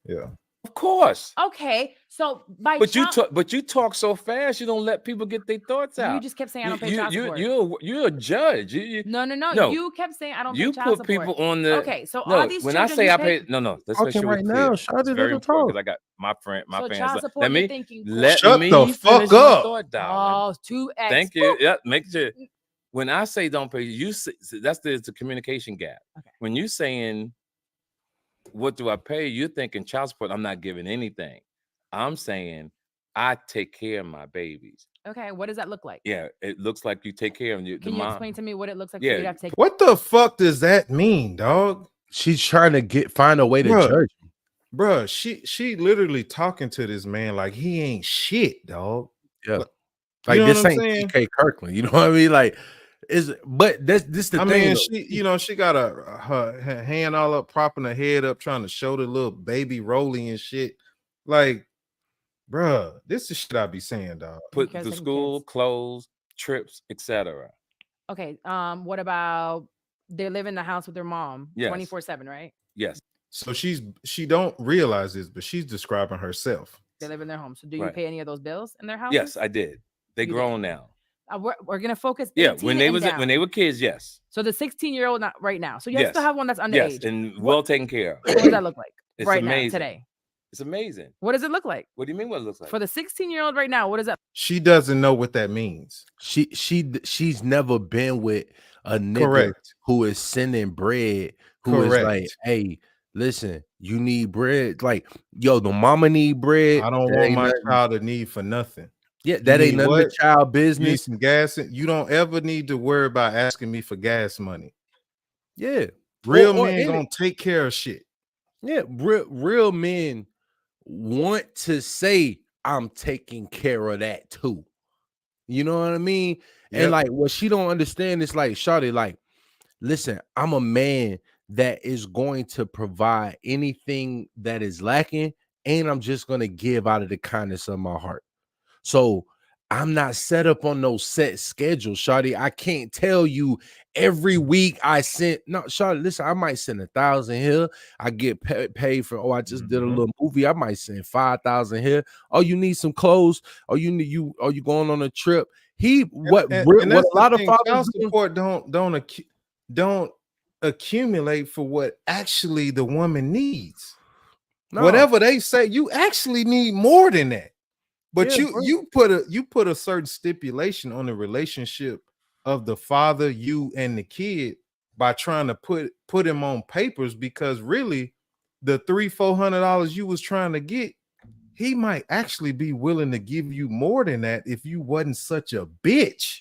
Yeah. Of course. Okay, so but you talk so fast, you don't let people get their thoughts out. You just kept saying I don't pay child support. You're a judge. No. You kept saying I don't pay child support. You put people on the. Okay, so all these when I say I pay, no. Let's make sure right now. It's very important because I got my fans. Child support, Let me shut the fuck up. Oh, 2x. Thank you. Yeah, make sure. When I say don't pay, you say, that's the communication gap. Okay. When you saying, what do I pay? You're thinking child support. I'm not giving anything. I'm saying I take care of my babies. Okay, what does that look like? Yeah, it looks like you take care of you. Can you explain to me what it looks like? Yeah. For you to have to take what the fuck does that mean, dog? She's trying to find a way to judge him. Bruh, she literally talking to this man like he ain't shit, dog. Yeah. Like this ain't TK Kirkland. You know what I mean? Like, but this the thing. I mean, she got her hand all up, propping her head up, trying to show the little baby Rolly and shit. Like, bruh, this is shit I be saying, dog. Put the school, clothes, trips, etc. Okay. What about they live in the house with their mom 24/7, right? Yes. So she don't realize this, but she's describing herself. They live in their home. So do you pay any of those bills in their house? Yes, I did. They grown now. We're gonna focus. Yeah, when they were kids, yes. So the 16-year-old not right now. So you still have one that's underage. Yes, and well taken care of. What does that look like right now today? It's amazing. What does it look like? What do you mean? What it looks like for the 16-year-old right now? What is that? She doesn't know what that means. She's never been with a nigga who is sending bread. Who is like, hey, listen, you need bread. Like, yo, the mama need bread. I don't want my child to need for nothing. Yeah, that ain't none of the child business. You need some gas. You don't ever need to worry about asking me for gas money. Yeah, real men gonna take care of shit. Yeah, real men want to say I'm taking care of that too. You know what I mean? Yep. And like what she don't understand is like, shawty, like, listen, I'm a man that is going to provide anything that is lacking, and I'm just gonna give out of the kindness of my heart. So I'm not set up on no set schedule, shawty. I can't tell you every week I sent. No, shawty, listen, I might send 1,000 here. I get paid for. Oh, I just did a little movie. I might send 5,000 here. Oh, you need some clothes. Oh, you going on a trip. What a lot of fathers support don't accumulate for what actually the woman needs. No. Whatever they say, you actually need more than that. But you put a certain stipulation on the relationship of the father, you, and the kid by trying to put him on papers, because really the $300-400 you was trying to get, he might actually be willing to give you more than that if you wasn't such a bitch.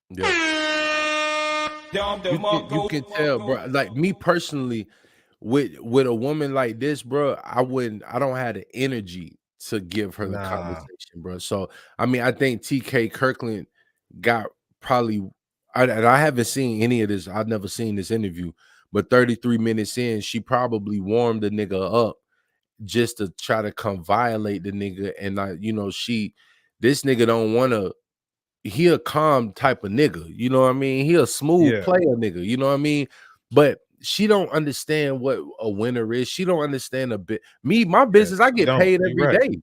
Yeah. You can tell, bro. Like me personally, with a woman like this, bro, I don't have the energy to give her the conversation, bro. So I mean, I think TK Kirkland got probably, and I haven't seen any of this. I've never seen this interview, but 33 minutes in, she probably warmed the nigga up just to try to come violate the nigga. And this nigga don't want to. He a calm type of nigga, you know what I mean? He a smooth player nigga, you know what I mean? But she don't understand what a winner is. She don't understand a bit. My business, I get paid every day.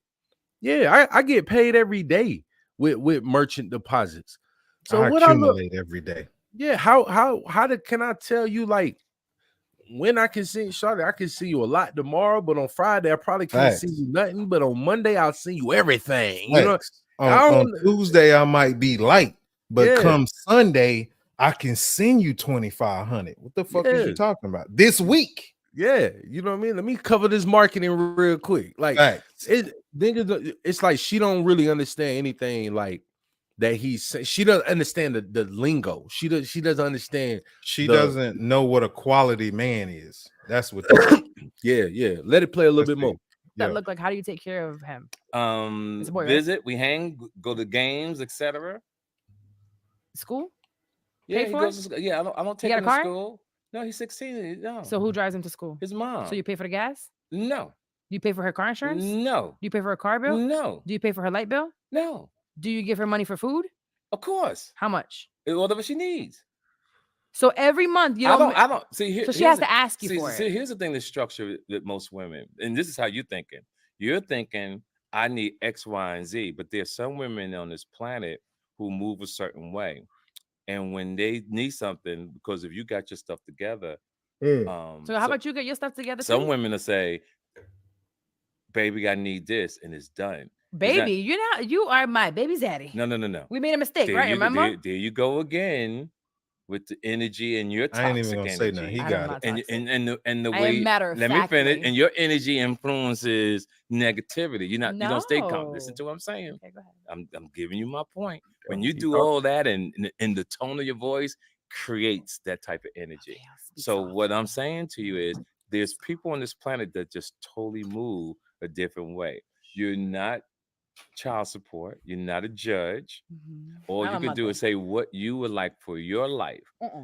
Yeah, I get paid every day with merchant deposits. So I accumulate every day. Yeah, can I tell you, like, when I can see Charlotte, I can see you a lot tomorrow, but on Friday I probably can't see you nothing. But on Monday I'll see you everything. You know, on Tuesday I might be light, but come Sunday I can send you 2,500. What the fuck is you talking about this week? Yeah, you know what I mean. Let me cover this marketing real quick. Like it's like she don't really understand anything like that he's saying. She doesn't understand the lingo. She doesn't understand. She doesn't know what a quality man is. That's what. Yeah. Let it play a little bit more. That look like, how do you take care of him? Visit, we hang, go to games, etc. School? Yeah, he goes to, I don't take him to school. No, he's 16. No. So who drives him to school? His mom. So you pay for the gas? No. Do you pay for her car insurance? No. Do you pay for her car bill? No. Do you pay for her light bill? No. Do you give her money for food? Of course. How much? Whatever she needs. So every month you don't. I don't see. So she has to ask you for it. See, here's the thing: the structure with most women, and this is how you're thinking. You're thinking, I need X, Y, and Z, but there's some women on this planet who move a certain way, and when they need something, because if you got your stuff together, so how about you get your stuff together? Some women will say, "Baby, I need this," and it's done. Baby, you are my baby's daddy. No. We made a mistake, right? Remember? There you go again with the energy and your toxic I ain't even gonna say nothing. He got it. And the way. Let me finish. And your energy influences negativity. You don't stay calm. Listen to what I'm saying. Okay, go ahead. I'm giving you my point. When you do all that, and the tone of your voice creates that type of energy. Okay, so what I'm saying to you is, there's people on this planet that just totally move a different way. You're not child support. You're not a judge. All you can do is say what you would like for your life.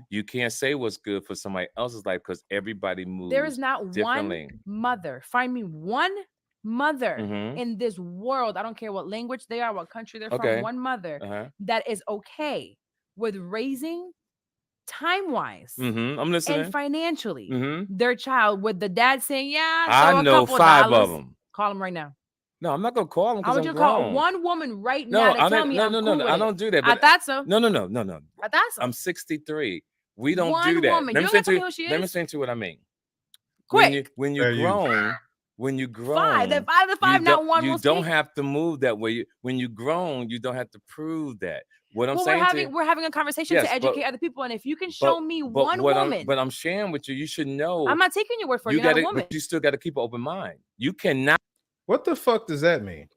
You can't say what's good for somebody else's life, because everybody moves. There is not one mother. Find me one mother in this world. I don't care what language they are, what country they're from. One mother that is okay with raising time-wise I'm listening. and financially their child, with the dad saying, "Yeah, I know 5 of them." Call them right now. No, I'm not gonna call them. I want you to call one woman right now to tell me I'm cool with I don't do that. I thought so. No. I thought so. I'm 63. We don't one do that. Woman. Let me explain to you what I mean. Quick. When you grown, when you grown, 5 to 5, not one. You don't have to move that way. When you grown, you don't have to prove that. What I'm saying, we're having a conversation to educate other people, and if you can show me one woman, but I'm sharing with you, you should know. I'm not taking your word for it. You're not a woman. But you still got to keep an open mind. You cannot. What the fuck does that mean?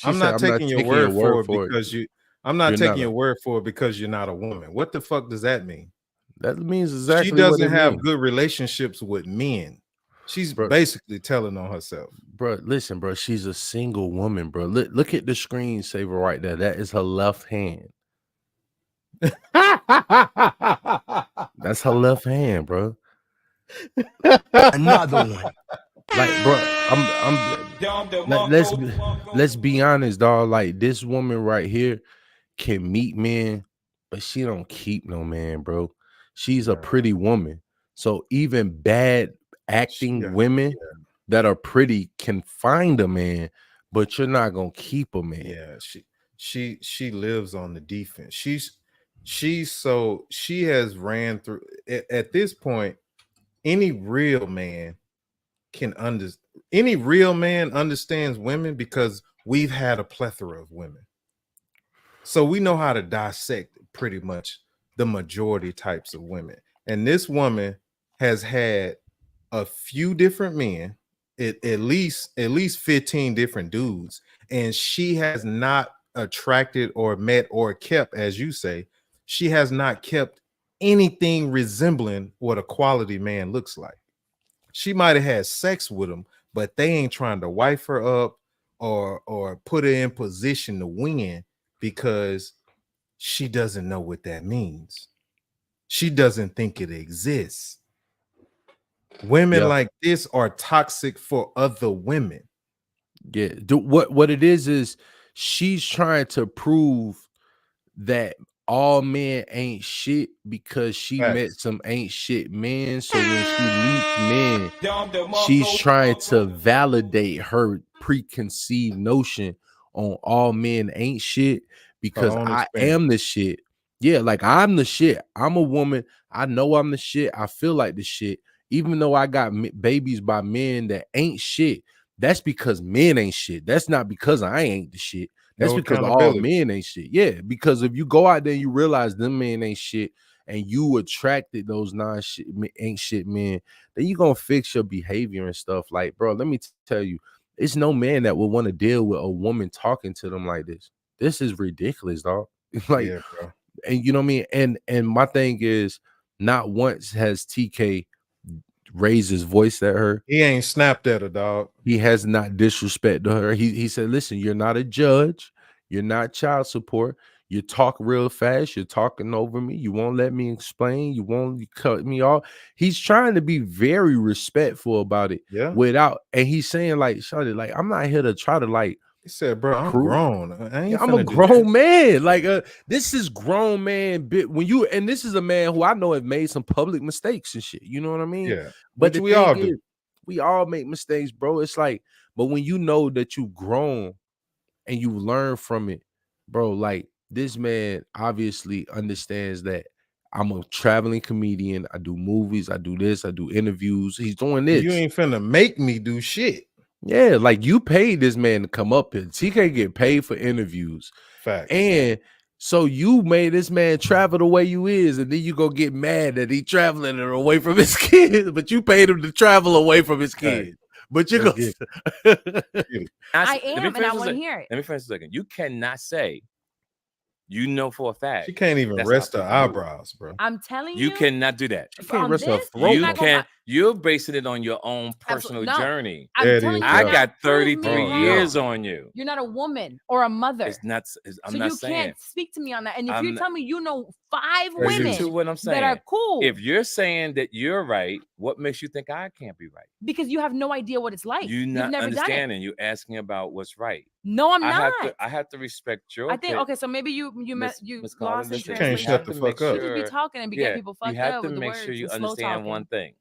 I'm not taking your word for it because you. I'm not taking your word for it because you're not a woman. What the fuck does that mean? That means exactly. She doesn't have good relationships with men. She's basically telling on herself. Bro, listen, bro. She's a single woman, bro. Look at the screensaver right there. That is her left hand. That's her left hand, bro. Another one. Like, bro, let's be honest, dog. Like, this woman right here can meet men, but she don't keep no man, bro. She's a pretty woman. So even bad acting women that are pretty can find a man, but you're not gonna keep a man. Yeah, she lives on the defense. She has ran through at this point. Any real man understands women because we've had a plethora of women. So we know how to dissect pretty much the majority types of women. And this woman has had a few different men, at least 15 different dudes, and she has not attracted or met or kept, as you say, she has not kept anything resembling what a quality man looks like. She might have had sex with him, but they ain't trying to wife her up or put her in position to win because she doesn't know what that means. She doesn't think it exists. Women like this are toxic for other women. Yeah. What it is she's trying to prove that all men ain't shit because she met some ain't shit men. So when she meets men, she's trying to validate her preconceived notion on all men ain't shit because I am the shit. Yeah, like I'm the shit. I'm a woman. I know I'm the shit. I feel like the shit. Even though I got babies by men that ain't shit, that's because men ain't shit. That's not because I ain't the shit. That's because all men ain't shit. Yeah, because if you go out there and you realize them men ain't shit and you attracted those ain't shit men, then you gonna fix your behavior and stuff. Like, bro, let me tell you, it's no man that would want to deal with a woman talking to them like this. This is ridiculous, dog. Like, yeah, bro. And you know what I mean? And my thing is, not once has TK raised his voice at her. He ain't snapped at her, dog. He has not disrespected her. He said, listen, you're not a judge. You're not child support. You talk real fast. You're talking over me. You won't let me explain. You cut me off. He's trying to be very respectful about it. Yeah. And he's saying, like, Shawty, like, I'm not here to try to, like, he said, bro, I'm grown. I'm a grown man. Like, this is grown man bit and this is a man who I know have made some public mistakes and shit. You know what I mean? Yeah. But we all do. We all make mistakes, bro. It's like, but when you know that you've grown and you learn from it, bro, like, this man obviously understands that I'm a traveling comedian. I do movies. I do this. I do interviews. He's doing this. You ain't finna make me do shit. Yeah, like, you paid this man to come up here. TK get paid for interviews. Fact. And so you made this man travel the way you is, and then you go get mad that he traveling away from his kids, but you paid him to travel away from his kids. But you go. I am, and I want to hear it. Let me finish a second. You cannot say, you know for a fact. She can't even rest her eyebrows, bro. I'm telling you. You cannot do that. She can't rest her throat. You're basing it on your own personal journey. I'm telling you, I got 33 years on you. You're not a woman or a mother. It's not. I'm not saying. So you can't speak to me on that. And if you tell me you know 5 women to what I'm saying, that are cool. If you're saying that you're right, what makes you think I can't be right? Because you have no idea what it's like. You've not understanding. You're asking about what's right. No, I'm not. I have to respect your. I think okay. So maybe you lost you can't shut the fuck up. You just be talking and get people fucked up. You have to make sure you understand one thing.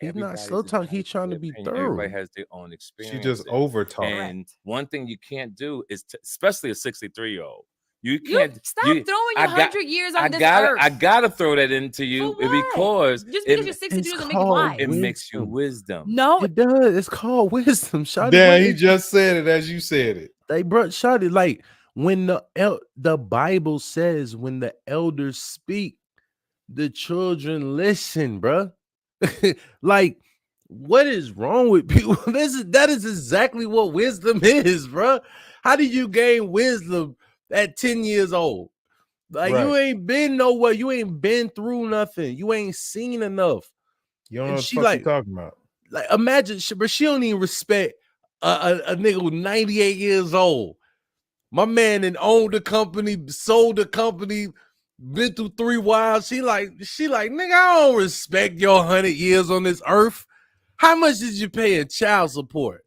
He's not slow talk. He's trying to be thorough. Everybody has their own experience. She just over talk. And one thing you can't do is, especially a 63-year-old, you can't stop throwing your 100 years on this earth. I gotta throw that into you because just because you're 62 doesn't make you wise. It makes you wisdom. No, it does. It's called wisdom. Shawty. Damn, he just said it as you said it. They brought Shawty, like, when the Bible says when the elders speak, the children listen, bro. Like, what is wrong with people? That is exactly what wisdom is, bro. How do you gain wisdom at 10 years old? Like, you ain't been nowhere. You ain't been through nothing. You ain't seen enough. You don't know what the fuck you talking about. Like, imagine, but she don't even respect a nigga who's 98 years old. My man and owned the company, sold the company, been through 3 wives. She like, nigga, I don't respect your 100 years on this earth. How much did you pay in child support?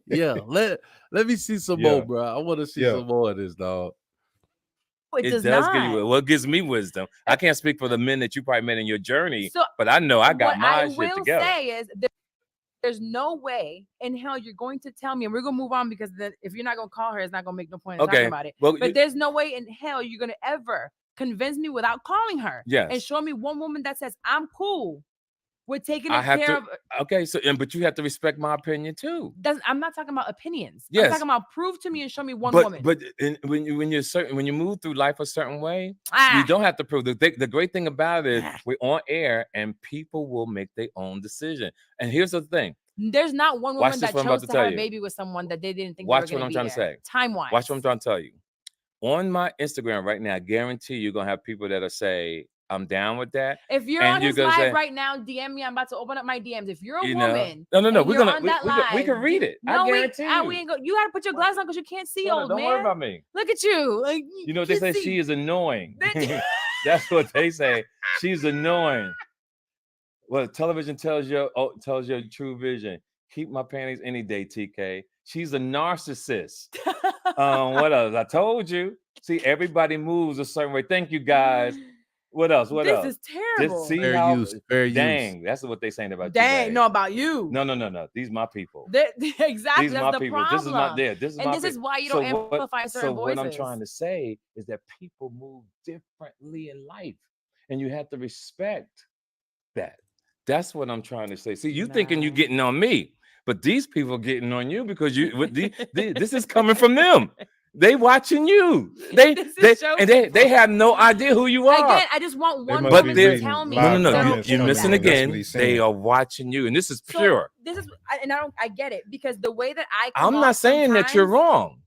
Yeah, let me see some more, bro. I want to see some more of this, dog. It does give you what gives me wisdom. I can't speak for the men that you probably met in your journey, but I know I got my shit together. What I will say is there's no way in hell you're going to tell me, and we're gonna move on because then if you're not gonna call her, it's not gonna make no point in talking about it. Well, but there's no way in hell you're gonna ever convince me without calling her and show me one woman that says I'm cool. We're taking care of. Okay, so but you have to respect my opinion too. I'm not talking about opinions. Yes. I'm talking about prove to me and show me one woman. But when you move through life a certain way, you don't have to prove. The great thing about it is we're on air and people will make their own decision. And here's the thing: there's not one woman that chose to have a baby with someone that they didn't think. Watch what I'm trying to say. Time-wise. Watch what I'm trying to tell you. On my Instagram right now, I guarantee you're gonna have people that'll say, I'm down with that. If you're on his live right now, DM me. I'm about to open up my DMs. If you're a woman, no, we can read it. No, I guarantee we ain't go. You gotta put your glasses on because you can't see, old man. Don't worry about me. Look at you. Like, you know what they say? She is annoying. That's what they say. She's annoying. Well, television tells your true vision. Keep my panties any day, TK. She's a narcissist. What else? I told you. See, everybody moves a certain way. Thank you, guys. What else? This is terrible. Just see fair use. That's what they saying about you. Dang, no, about you. No. These my people. Exactly. These that's my the people. problem. This is not there. This is why you don't amplify certain voices. What I'm trying to say is that people move differently in life, and you have to respect that. That's what I'm trying to say. See, you thinking you getting on me, But these people getting on you because this is coming from them. They watching you. They have no idea who you are. Again, I just want one woman to tell me. No. You're missing again. They are watching you, and this is pure. This is, and I get it because the way that I'm not saying that you're wrong.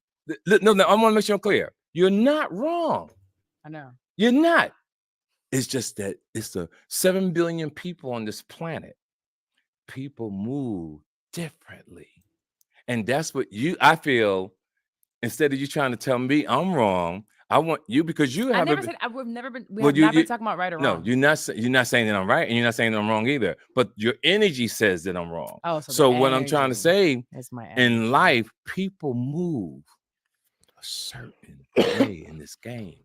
No, I want to make sure I'm clear. You're not wrong. I know. You're not. It's just that it's the 7 billion people on this planet. People move differently. And that's what I feel, instead of you trying to tell me I'm wrong, I want you, because you have never said we've never been talking about right or wrong. No, you're not saying that I'm right, and you're not saying that I'm wrong either. But your energy says that I'm wrong. Oh, so what I'm trying to say in life, people move a certain way in this game.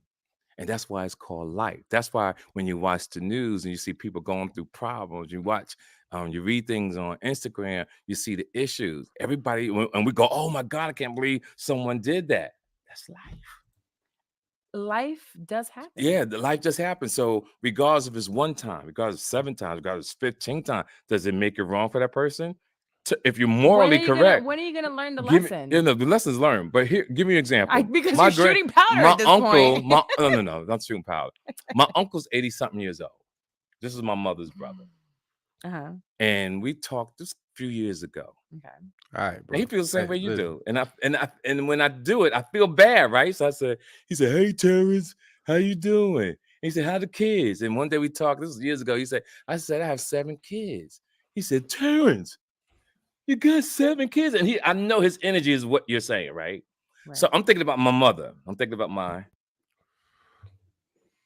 And that's why it's called life. That's why when you watch the news and you see people going through problems, you read things on Instagram, you see the issues. Everybody, and we go, oh my God, I can't believe someone did that. That's life. Life does happen. Yeah, the life just happens. So regardless if it's one time, regardless of 7 times, regardless of 15 times, does it make it wrong for that person? If you're morally correct, when are you going to learn the lesson? The lesson's learned. But here, give me an example. Because you're shooting powder at this point. No, not shooting powder. My uncle's 80-something years old. This is my mother's brother. And we talked just a few years ago. Okay. All right, bro. And he feels the same way you do. And when I do it, I feel bad, right? So he said, hey, Terrence, how you doing? And he said, how the kids? And one day we talked, this was years ago. I said, I have 7 kids. He said, Terrence, you got 7 kids. And I know his energy is what you're saying, right? So I'm thinking about my mother. I'm thinking about mine.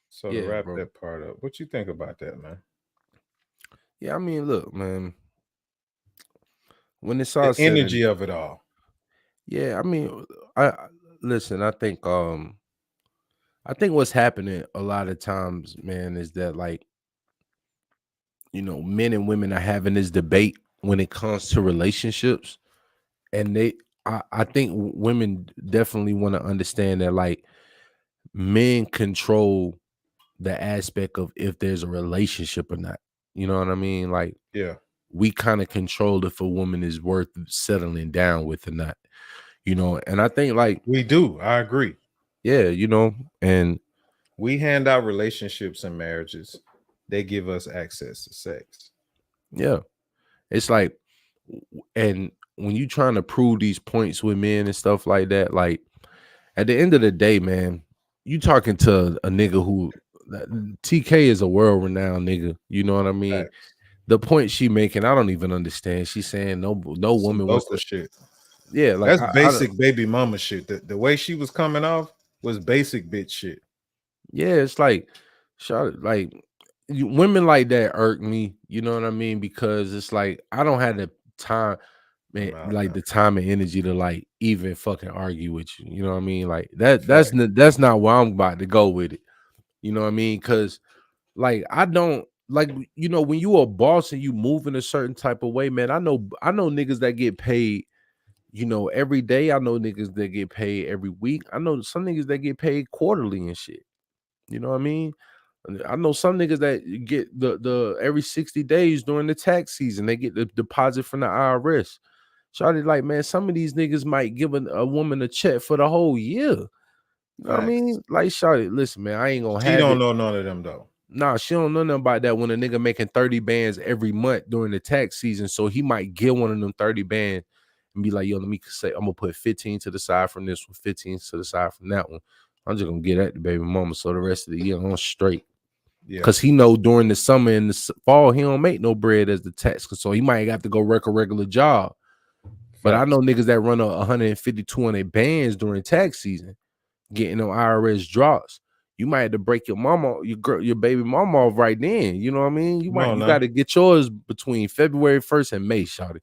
So to wrap that part up, what you think about that, man? Yeah, I mean, look, man. When it's all the energy of it all. Yeah, I mean, listen, I think what's happening a lot of times, man, is that, like, men and women are having this debate when it comes to relationships, and I think women definitely want to understand that, like, men control the aspect of if there's a relationship or not. You know what I mean? Like, yeah, we kind of control if a woman is worth settling down with or not. And I think, like, we do. I agree. Yeah, and we hand out relationships and marriages. They give us access to sex. Yeah. It's like, and when you trying to prove these points with men and stuff like that, like, at the end of the day, man, you talking to a nigga who TK is a world-renowned nigga. You know what I mean? Right. The point she making, I don't even understand. She's saying no woman wants to shit. Yeah, like that's basic baby mama shit. The way she was coming off was basic bitch shit. Yeah, it's like, women like that irk me. You know what I mean? Because it's like, I don't have the time, man, the time and energy to, like, even fucking argue with you. You know what I mean? Like, that's not where I'm about to go with it. You know what I mean? Because, like, I don't like, when you a boss and you move in a certain type of way, man. I know niggas that get paid, every day. I know niggas that get paid every week. I know some niggas that get paid quarterly and shit. You know what I mean? I know some niggas that get the every 60 days during the tax season, they get the deposit from the IRS. Shawty, like, man, some of these niggas might give a woman a check for the whole year. You know what I mean? Like, shawty, listen, man, I ain't gonna have. She don't know none of them though. Nah, she don't know nothing about that. When a nigga making 30 bands every month during the tax season, so he might get one of them 30 bands and be like, yo, let me say, I'm gonna put 15 to the side from this one, 15 to the side from that one. I'm just gonna get at the baby mama, so the rest of the year I'm straight. Yeah, because he know during the summer and the fall he don't make no bread as the tax, so he might have to go work a regular job. But I know niggas that run 150, 200 bands during tax season, getting them IRS drops. You might have to break your mama, your baby mama off right then. You know what I mean? You got to get yours between February 1st and May, shawty.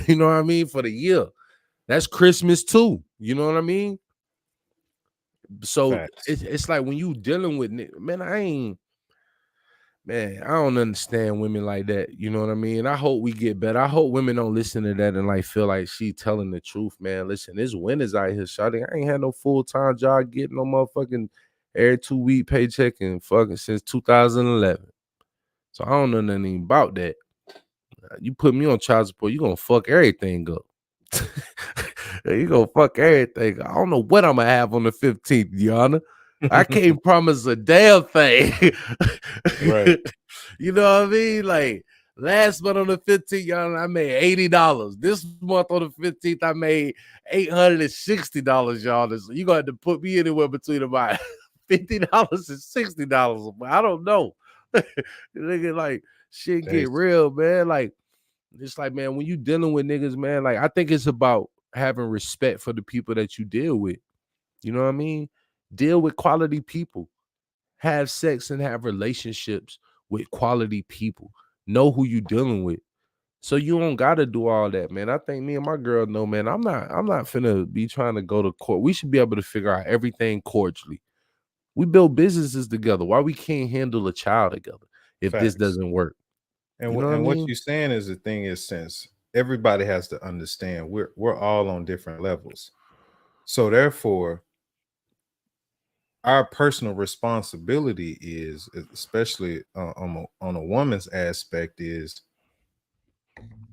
You know what I mean? For the year. That's Christmas too. You know what I mean? So it's like when you dealing with, man, I don't understand women like that. You know what I mean? I hope we get better. I hope women don't listen to that and, like, feel like she telling the truth, man. Listen, there's winners out here, shawty. I ain't had no full-time job getting no motherfucking every 2-week paycheck and fucking since 2011. So I don't know nothing about that. You put me on child support, you gonna fuck everything up. You gonna fuck everything. I don't know what I'm gonna have on the 15th, Yana. I can't promise a damn thing. Right. You know what I mean? Like last month on the 15th, Yana, I made $80. This month on the 15th, I made $860, y'all. So you gonna have to put me anywhere between about $50 and $60. I don't know. Nigga, like shit get real, man. Like it's like, man, when you dealing with niggas, man, like I think it's about having respect for the people that you deal with. You know what I mean? Deal with quality people. Have sex and have relationships with quality people. Know who you dealing with. So you don't gotta do all that, man. I think me and my girl know, man. I'm not finna be trying to go to court. We should be able to figure out everything cordially. We build businesses together. Why we can't handle a child together if this doesn't work? And you know what you're saying is the thing is, since everybody has to understand we're all on different levels. So therefore, our personal responsibility is, especially on a woman's aspect, is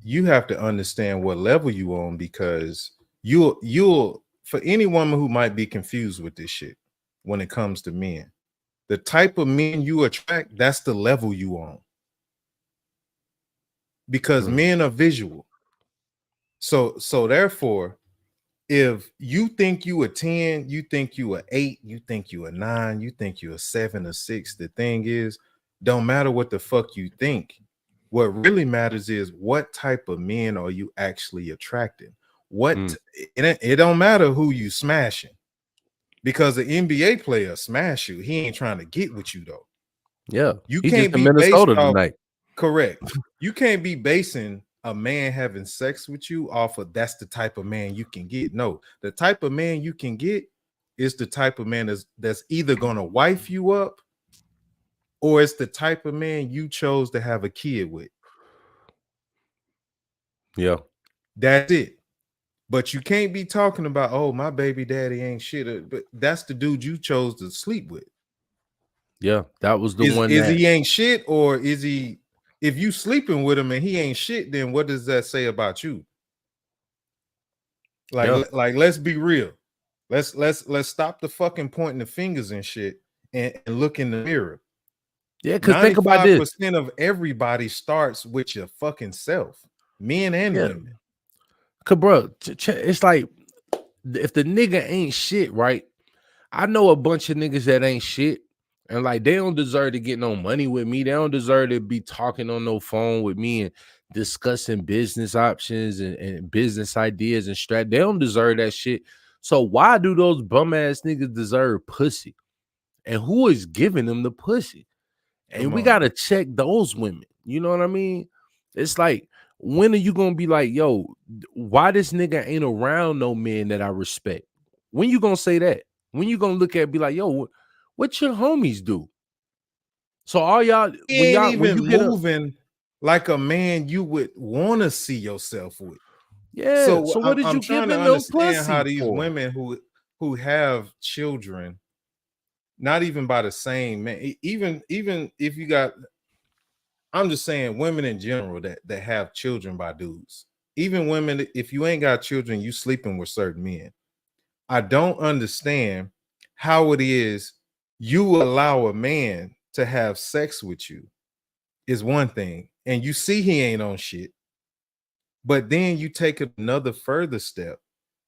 you have to understand what level you on, because you'll for any woman who might be confused with this shit when it comes to men, the type of men you attract, that's the level you on. Because men are visual. So therefore, if you think you a 10, you think you a 8, you think you a 9, you think you a 7 or 6, the thing is, don't matter what the fuck you think. What really matters is what type of men are you actually attracting. It don't matter who you smashing, because the NBA player smash you, he ain't trying to get with you though. Yeah, you he can't just in be Minnesota based off, tonight. Correct. You can't be basing a man having sex with you off of that's the type of man you can get. No, the type of man you can get is the type of man that's either gonna wife you up, or it's the type of man you chose to have a kid with. Yeah, that's it. But you can't be talking about, oh, my baby daddy ain't shit. But that's the dude you chose to sleep with. Yeah, that was the one. Is he ain't shit, or is he? If you sleeping with him and he ain't shit, then what does that say about you? Like, let's be real. Let's stop the fucking pointing the fingers and shit and look in the mirror. Yeah, because think about this. 95% of everybody starts with your fucking self, men and women. Cause bro, it's like if the nigga ain't shit, right? I know a bunch of niggas that ain't shit, and like they don't deserve to get no money with me. They don't deserve to be talking on no phone with me and discussing business options and business ideas and strat. They don't deserve that shit. So why do those bum ass niggas deserve pussy? And who is giving them the pussy? And we gotta check those women. You know what I mean? It's like, when are you gonna be like, yo, why this nigga ain't around no men that I respect? When you gonna say that? When you gonna look at it, be like, yo, what your homies do? So all y'all, when you get moving like a man you would want to see yourself with. Yeah. So what did you trying to understand how these women who have children, not even by the same man, even if you got, I'm just saying women in general that have children by dudes. Even women, if you ain't got children, you sleeping with certain men. I don't understand how it is you allow a man to have sex with you is one thing, and you see he ain't on shit, but then you take it another further step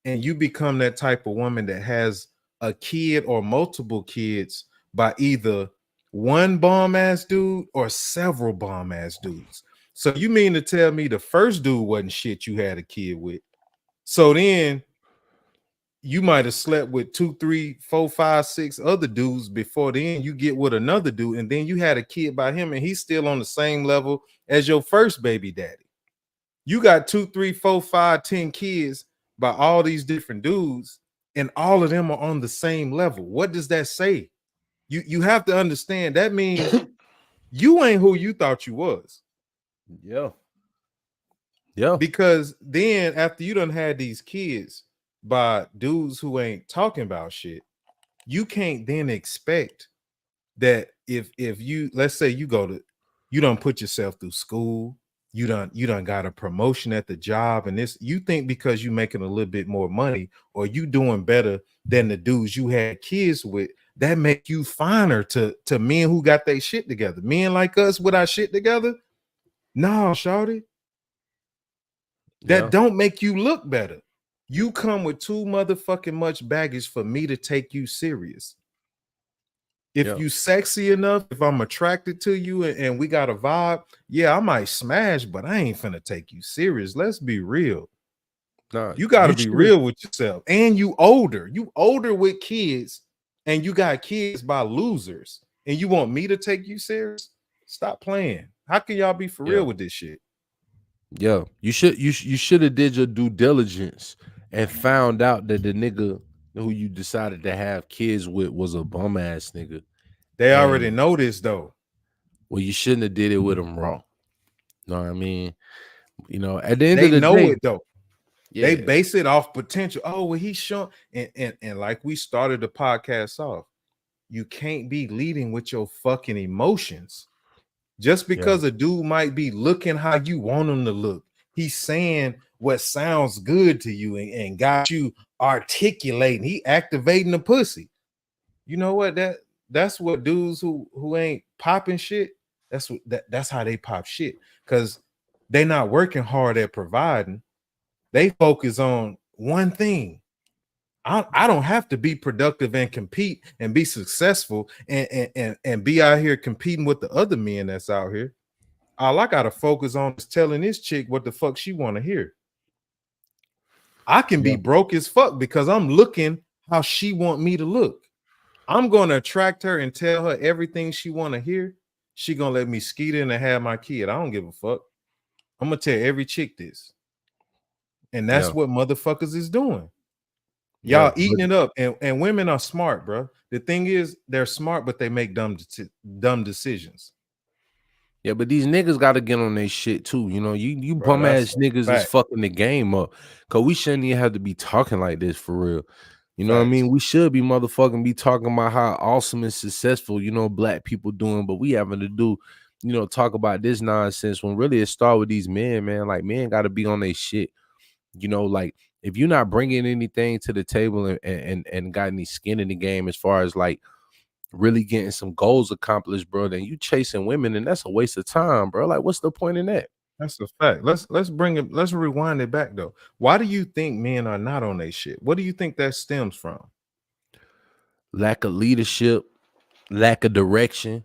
and you become that type of woman that has a kid or multiple kids by either one bomb ass dude or several bomb ass dudes. So you mean to tell me the first dude wasn't shit you had a kid with? So then you might have slept with 2, 3, 4, 5, 6 other dudes before then you get with another dude, and then you had a kid by him and he's still on the same level as your first baby daddy. You got 2, 3, 4, 5, 10 kids by all these different dudes, and all of them are on the same level. What does that say? You have to understand that means you ain't who you thought you was. Yeah. Because then after you done had these kids by dudes who ain't talking about shit, you can't then expect that if you, let's say you don't put yourself through school, you done got a promotion at the job, and this, you think because you making a little bit more money or you doing better than the dudes you had kids with, that make you finer to men who got their shit together. Men like us with our shit together, no, shawty. That don't make you look better. You come with too motherfucking much baggage for me to take you serious. If you sexy enough, if I'm attracted to you and we got a vibe, yeah, I might smash, but I ain't finna take you serious. Let's be real. Nah, you got to be real with yourself. And you older with kids, and you got kids by losers, and you want me to take you serious? Stop playing. How can y'all be for real with this shit? Yeah, you should have did your due diligence and found out that the nigga who you decided to have kids with was a bum ass nigga. They already know this though. Well, you shouldn't have did it with him raw. Know what I mean? You know, at the end of the day, they know it though. Yeah. They base it off potential. Oh, well, he's shown, and like we started the podcast off, you can't be leading with your fucking emotions. Just because a dude might be looking how you want him to look, he's saying what sounds good to you and got you articulating. He activating the pussy. You know what? That's what dudes who ain't popping shit. That's how they pop shit, because they not working hard at providing. They focus on one thing. I don't have to be productive and compete and be successful and be out here competing with the other men that's out here. All I gotta focus on is telling this chick what the fuck she want to hear. I can be broke as fuck because I'm looking how she want me to look. I'm gonna attract her and tell her everything she want to hear. She gonna let me skeet in and have my kid. I don't give a fuck. I'm gonna tell every chick this. And that's what motherfuckers is doing. Y'all eating it up, and women are smart, bro. The thing is, they're smart, but they make dumb decisions. Yeah, but these niggas got to get on their shit too. You know, you bum ass niggas is fucking the game up, because we shouldn't even have to be talking like this for real. You know what I mean? We should be motherfucking be talking about how awesome and successful, you know, black people doing, but we having to do, you know, talk about this nonsense when really it start with these men, man. Like, men got to be on their shit. You know, like, if you're not bringing anything to the table and got any skin in the game as far as like really getting some goals accomplished, bro, then you chasing women, and that's a waste of time, bro. Like, what's the point in that? That's a fact. Let's rewind it back though. Why do you think men are not on their shit? What do you think that stems from? Lack of leadership, lack of direction,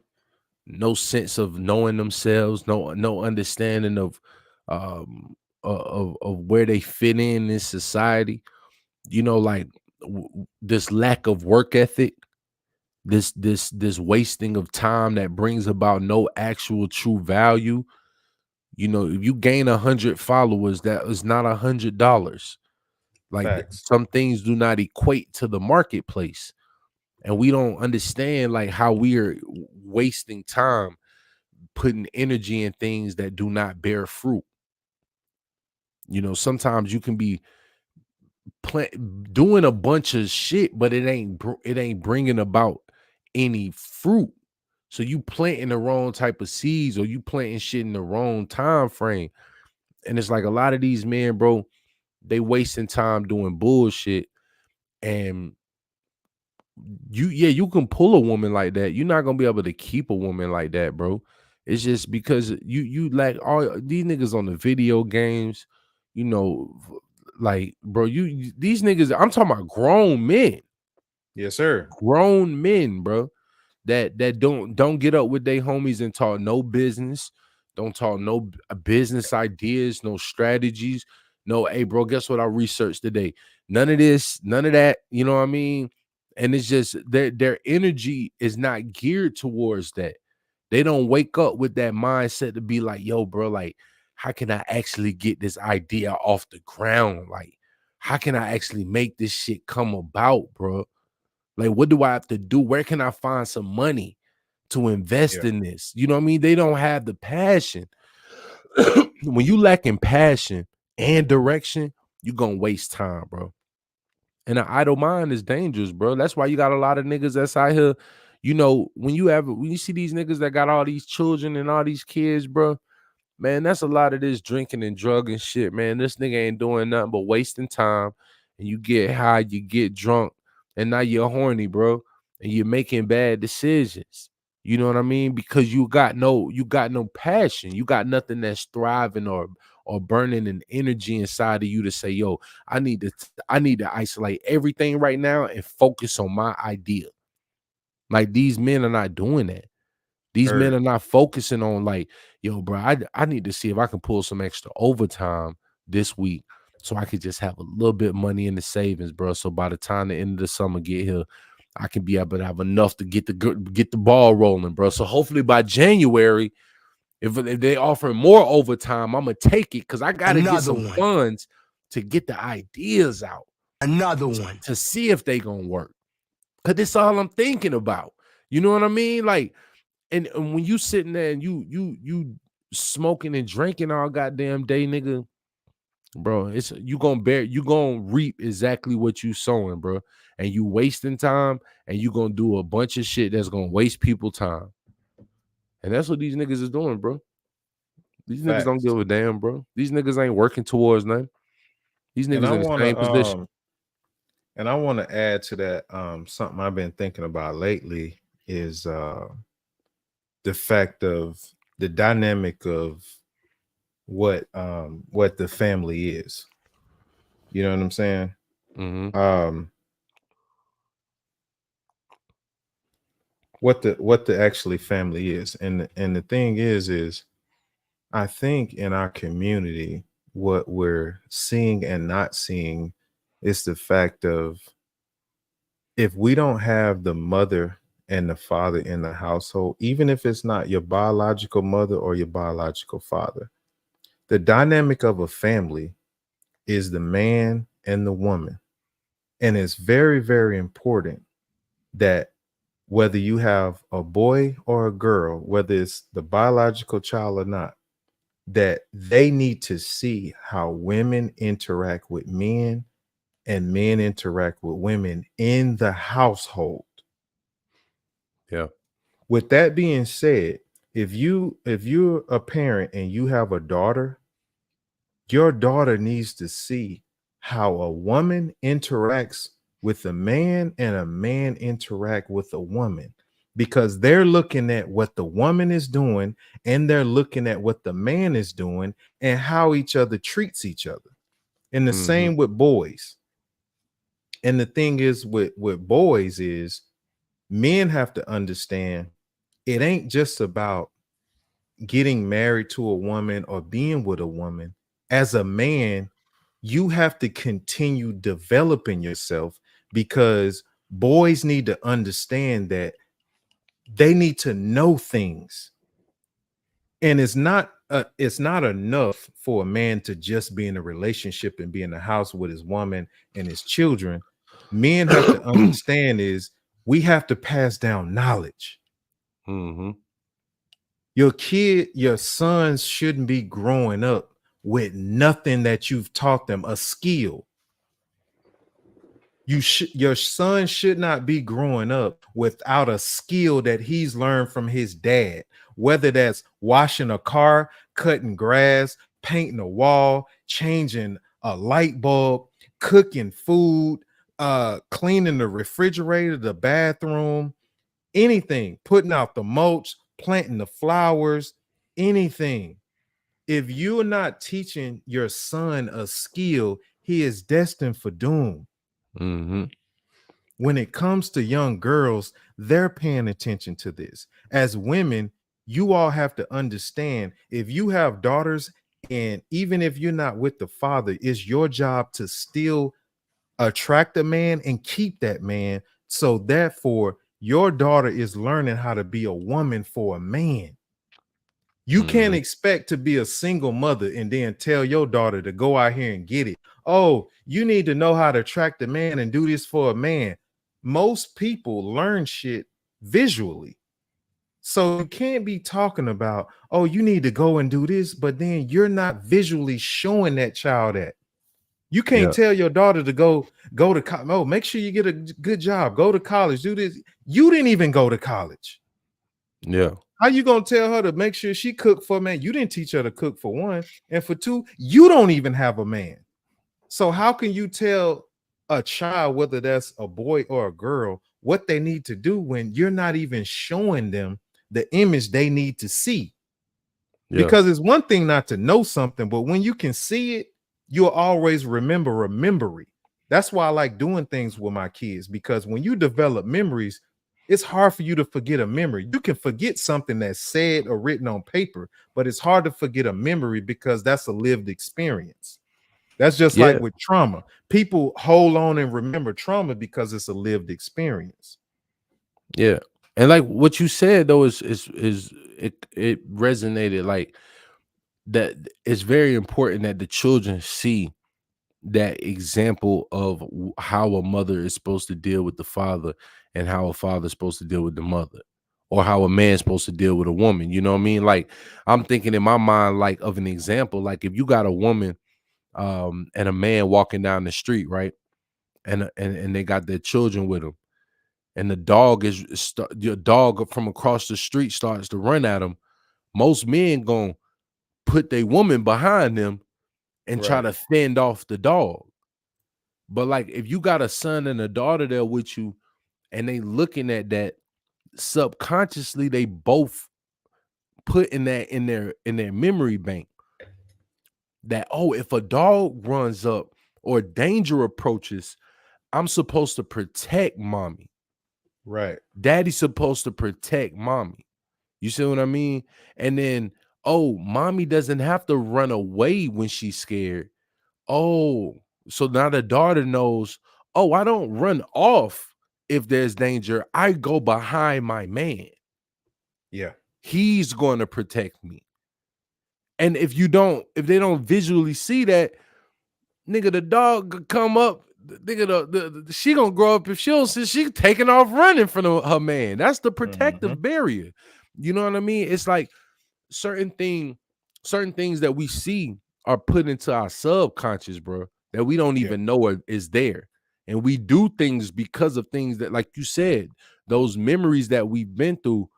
no sense of knowing themselves, no understanding of where they fit in society. You know, like this lack of work ethic, this wasting of time that brings about no actual true value. You know, if you gain 100 followers, that is not $100. Like, some things do not equate to the marketplace, and we don't understand like how we are wasting time putting energy in things that do not bear fruit. You know, sometimes you can be doing a bunch of shit, but it ain't bringing about any fruit. So you planting the wrong type of seeds, or you planting shit in the wrong time frame. And it's like a lot of these men, bro, they wasting time doing bullshit. And you can pull a woman like that. You're not gonna be able to keep a woman like that, bro. It's just because you like all these niggas on the video games, you know, like, bro, these niggas, I'm talking about grown men. Yes, sir. Grown men, bro, that don't get up with their homies and talk no business, don't talk no business ideas, no strategies, no, hey, bro, guess what I researched today? None of this, none of that, you know what I mean? And it's just their energy is not geared towards that. They don't wake up with that mindset to be like, yo, bro, like, how can I actually get this idea off the ground? Like, how can I actually make this shit come about, bro? Like, what do I have to do? Where can I find some money to invest in this? You know what I mean? They don't have the passion. When you lacking passion and direction, you're going to waste time, bro. And an idle mind is dangerous, bro. That's why you got a lot of niggas that's out here. You know, when you see these niggas that got all these children and all these kids, bro, Man, that's a lot of this drinking and drug and shit, man. This nigga ain't doing nothing but wasting time. And you get high, you get drunk, and now you're horny, bro. And you're making bad decisions. You know what I mean? Because you got no passion. You got nothing that's thriving or burning an energy inside of you to say, yo, I need to isolate everything right now and focus on my idea. Like, these men are not doing that. These men are not focusing on, like, yo, bro, I need to see if I can pull some extra overtime this week so I could just have a little bit of money in the savings, bro. So by the time the end of the summer get here, I can be able to have enough to get the ball rolling, bro. So hopefully by January, if they offer more overtime, I'm gonna take it because I gotta get some funds to get the ideas out. Another one to see if they gonna work. Cause that's all I'm thinking about. You know what I mean? Like, and when you sitting there and you smoking and drinking all goddamn day, nigga, bro, it's you gonna reap exactly what you sowing, bro. And you wasting time, and you gonna do a bunch of shit that's gonna waste people time. And that's what these niggas is doing, bro. These niggas don't give a damn, bro. These niggas ain't working towards nothing. These niggas in the same position. And I want to add to that, something I've been thinking about lately is the fact of the dynamic of what the family is. You know what I'm saying? Mm-hmm. What the actually family is. And the thing is I think in our community, what we're seeing and not seeing is the fact of, if we don't have the mother and the father in the household, even if it's not your biological mother or your biological father, the dynamic of a family is the man and the woman. And it's very, very important that whether you have a boy or a girl, whether it's the biological child or not, that they need to see how women interact with men and men interact with women in the household. Yeah. With that being said, if you're a parent and you have a daughter, your daughter needs to see how a woman interacts with a man and a man interact with a woman, because they're looking at what the woman is doing and they're looking at what the man is doing and how each other treats each other. And the same with boys. And the thing is with boys is, men have to understand it ain't just about getting married to a woman or being with a woman. As a man, you have to continue developing yourself, because boys need to understand that they need to know things. And it's not enough for a man to just be in a relationship and be in the house with his woman and his children. Men have to understand is we have to pass down knowledge. Mm-hmm. Your sons shouldn't be growing up with nothing that you've taught them, a skill. Your son should not be growing up without a skill that he's learned from his dad, whether that's washing a car, cutting grass, painting a wall, changing a light bulb, cooking food, cleaning the refrigerator, the bathroom, anything, putting out the mulch, planting the flowers, anything. If you're not teaching your son a skill, he is destined for doom. Mm-hmm. When it comes to young girls, they're paying attention to this. As women, you all have to understand, if you have daughters, and even if you're not with the father, it's your job to still attract a man and keep that man. So therefore, your daughter is learning how to be a woman for a man. You can't expect to be a single mother and then tell your daughter to go out here and get it. Oh, you need to know how to attract a man and do this for a man. Most people learn shit visually. So you can't be talking about, oh, you need to go and do this, but then you're not visually showing that child that. You can't tell your daughter to go to college. Oh, make sure you get a good job. Go to college. Do this. You didn't even go to college. Yeah. How you gonna tell her to make sure she cook for a man? You didn't teach her to cook, for one, and for two, you don't even have a man. So how can you tell a child, whether that's a boy or a girl, what they need to do when you're not even showing them the image they need to see? Yeah. Because it's one thing not to know something, but when you can see it, you'll always remember a memory. That's why I like doing things with my kids, because when you develop memories, it's hard for you to forget a memory. You can forget something that's said or written on paper, but it's hard to forget a memory because that's a lived experience. That's just like with trauma. People hold on and remember trauma because it's a lived experience. Yeah. And like what you said though is it resonated, like that it's very important that the children see that example of how a mother is supposed to deal with the father and how a father is supposed to deal with the mother, or how a man's supposed to deal with a woman. You know what I mean? Like I'm thinking in my mind, like of an example, like if you got a woman and a man walking down the street, right? And they got their children with them, and the dog your dog from across the street starts to run at them. Most men gonna put their woman behind them and try to fend off the dog. But like if you got a son and a daughter there with you and they looking at that, subconsciously they both putting that in their memory bank, that, oh, if a dog runs up or danger approaches, I'm supposed to protect mommy. Right. Daddy's supposed to protect mommy. You see what I mean? And then, oh, mommy doesn't have to run away when she's scared. Oh, so now the daughter knows, oh, I don't run off if there's danger. I go behind my man. Yeah. He's going to protect me. And if they don't visually see that, nigga, the dog could come up, nigga, she gonna grow up, if she don't see, she taking off running from her man. That's the protective barrier. You know what I mean? It's like certain things that we see are put into our subconscious, bro, that we don't even know is there. And we do things because of things that, like you said, those memories that we've been through,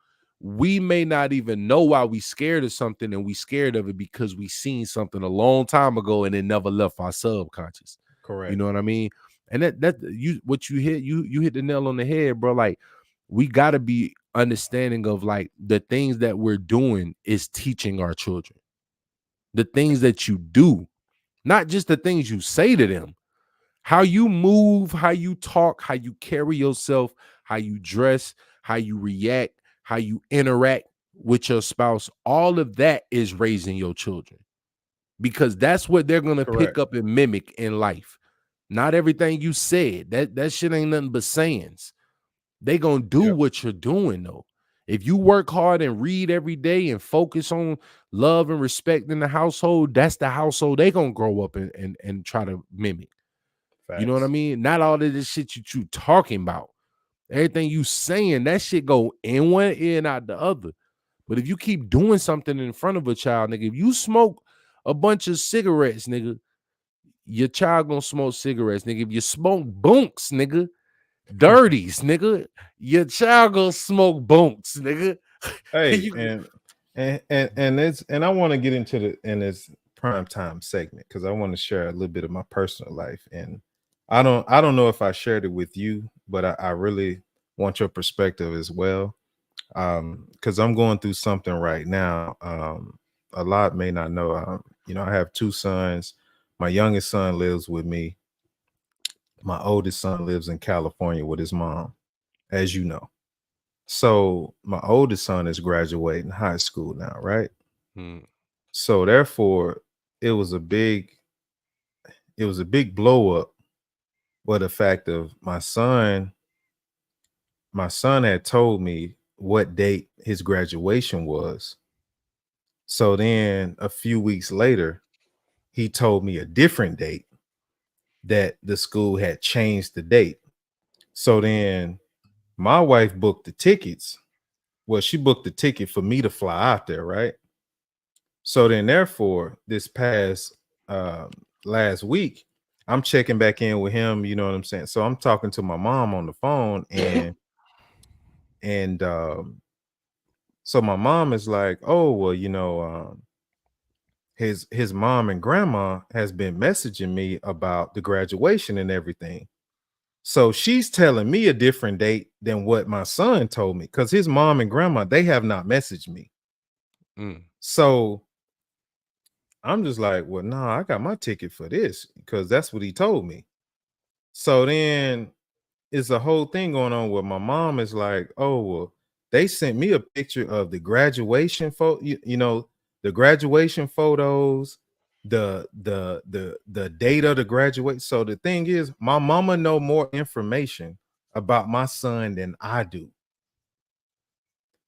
we may not even know why we scared of something, and we scared of it because we seen something a long time ago and it never left our subconscious. Correct. You know what I mean? And you hit the nail on the head, bro. Like we got to be understanding of like the things that we're doing is teaching our children. The things that you do, not just the things you say to them. How you move, how you talk, how you carry yourself, how you dress, how you react, how you interact with your spouse, all of that is raising your children, because that's what they're going to pick up and mimic in life. Not everything you said, that shit ain't nothing but sayings. They going to do what you're doing though. If you work hard and read every day and focus on love and respect in the household, that's the household they going to grow up and try to mimic. Facts. You know what I mean? Not all of this shit you talking about. Everything you saying, that shit go in one ear and out the other. But if you keep doing something in front of a child, nigga, if you smoke a bunch of cigarettes, nigga, your child gonna smoke cigarettes, nigga. If you smoke bunks, nigga, dirties, nigga, your child gonna smoke bunks, nigga. Hey, and I want to get into this prime time segment because I want to share a little bit of my personal life, and I don't know if I shared it with you, but I really want your perspective as well, because I'm going through something right now. A lot may not know. I have two sons. My youngest son lives with me. My oldest son lives in California with his mom, as you know. So my oldest son is graduating high school now, right? So therefore, it was a big blow up. But the fact of my son had told me what date his graduation was. So then a few weeks later, he told me a different date, that the school had changed the date. So then my wife booked the tickets. Well, she booked the ticket for me to fly out there, right? So then therefore, this past last week, I'm checking back in with him, you know what I'm saying? So I'm talking to my mom on the phone, and So my mom is like, oh, well, you know, his mom and grandma has been messaging me about the graduation and everything. So she's telling me a different date than what my son told me, because his mom and grandma, they have not messaged me. So I'm just like, well, nah, I got my ticket for this because that's what he told me. So then it's a whole thing going on where my mom is like, oh, well, they sent me a picture of the graduation photo, you know, the graduation photos, the date of the graduate. So the thing is, my mama know more information about my son than I do.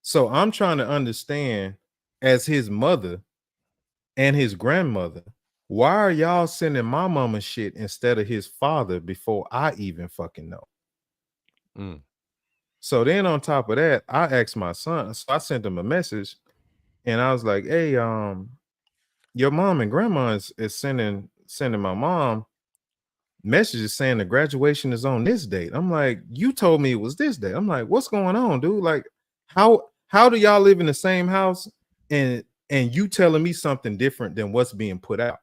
So I'm trying to understand, as his mother and his grandmother, why are y'all sending my mama shit instead of his father before I even fucking know? So then on top of that, I asked my son, so I sent him a message and I was like, hey, your mom and grandma is sending my mom messages saying the graduation is on this date. I'm like, you told me it was this day. I'm like, what's going on, dude? Like, how do y'all live in the same house and you telling me something different than what's being put out?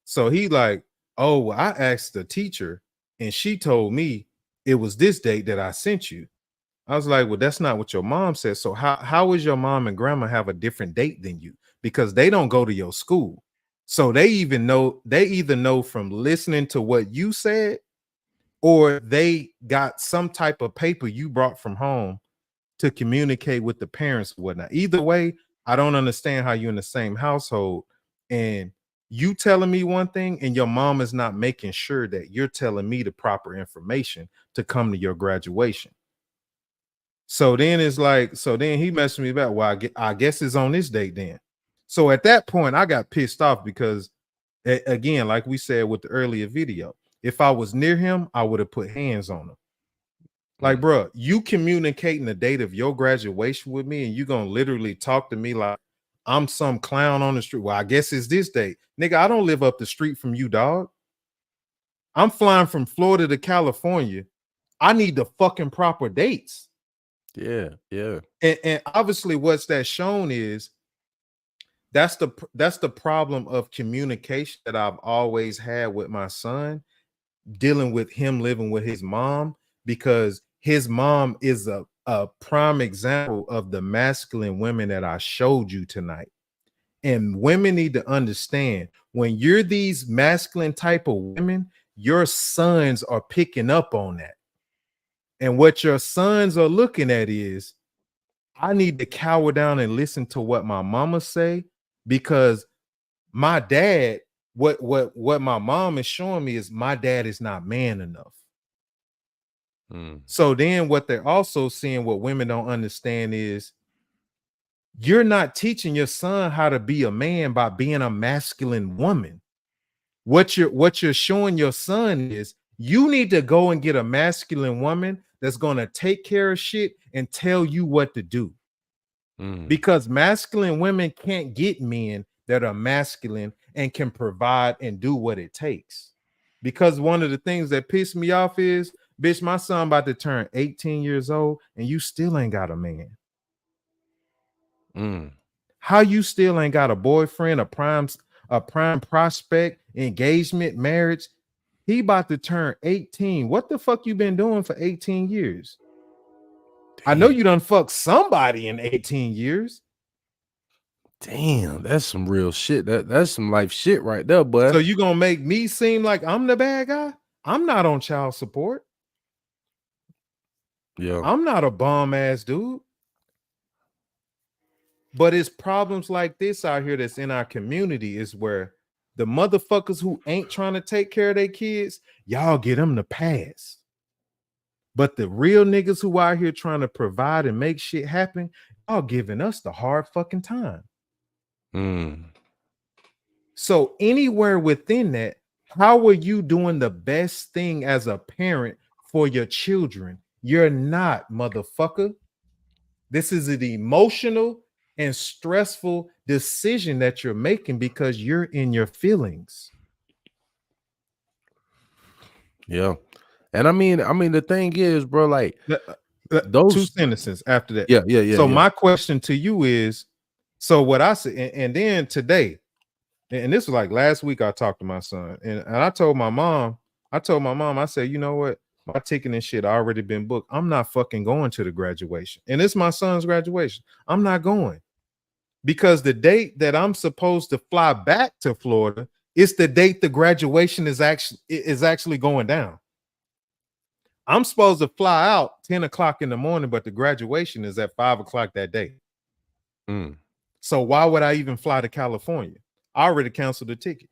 So he like, oh, well, I asked the teacher and she told me it was this date that I sent you. I was like, well, that's not what your mom said. So how is your mom and grandma have a different date than you? Because they don't go to your school. So they either know from listening to what you said, or they got some type of paper you brought from home to communicate with the parents or whatnot. Either way, I don't understand how you're in the same household and you telling me one thing and your mom is not making sure that you're telling me the proper information to come to your graduation. So then it's like, so then he messaged me back. Well, I guess it's on this date then. So at that point, I got pissed off because, again, like we said with the earlier video, if I was near him, I would have put hands on him. Like, bro, you communicating the date of your graduation with me and you gonna literally talk to me like I'm some clown on the street. Well, I guess it's this date. Nigga, I don't live up the street from you, dog. I'm flying from Florida to California. I need the fucking proper dates. Yeah. And obviously what's that shown is that's the problem of communication that I've always had with my son, dealing with him living with his mom, because his mom is a prime example of the masculine women that I showed you tonight. And women need to understand, when you're these masculine type of women, your sons are picking up on that. And what your sons are looking at is, I need to cower down and listen to what my mama say, because my dad, what my mom is showing me is my dad is not man enough. So then what they're also seeing, what women don't understand, is you're not teaching your son how to be a man by being a masculine woman. What you're showing your son is you need to go and get a masculine woman that's going to take care of shit and tell you what to do. Because masculine women can't get men that are masculine and can provide and do what it takes. Because one of the things that pissed me off is, bitch, my son about to turn 18 years old and you still ain't got a man. How you still ain't got a boyfriend, a prime prospect, engagement, marriage? He about to turn 18. What the fuck you been doing for 18 years? Damn. I know you done fucked somebody in 18 years. Damn, that's some real shit. That's some life shit right there, boy. So you gonna make me seem like I'm the bad guy? I'm not on child support. Yeah. I'm not a bum ass dude. But it's problems like this out here that's in our community, is where the motherfuckers who ain't trying to take care of their kids, y'all get them to pass. But the real niggas who out here trying to provide and make shit happen, y'all giving us the hard fucking time. So anywhere within that, how are you doing the best thing as a parent for your children? You're not, motherfucker. This is an emotional and stressful decision that you're making because you're in your feelings. Yeah. And I mean, the thing is, bro, like those 2 sentences after that. Yeah. So my question to you is, so what I said, and then today, and this was like last week, I talked to my son, and I told my mom, I said, you know what? My ticket and shit already been booked. I'm not fucking going to the graduation. And it's my son's graduation. I'm not going. Because the date that I'm supposed to fly back to Florida is the date the graduation is actually going down. I'm supposed to fly out 10 o'clock in the morning, but the graduation is at 5 o'clock that day. So why would I even fly to California? I already canceled the ticket.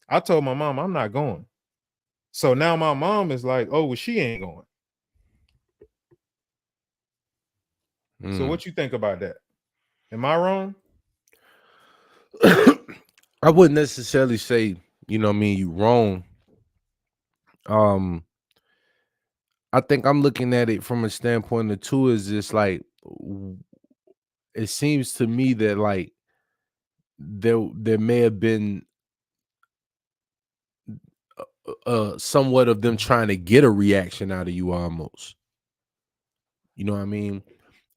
I told my mom I'm not going. So now my mom is like, oh, well, she ain't going. So what you think about that? Am I wrong? I wouldn't necessarily say, you know what I mean, you wrong. I think I'm looking at it from a standpoint of two is just like, it seems to me that like there may have been somewhat of them trying to get a reaction out of you almost. You know what I mean?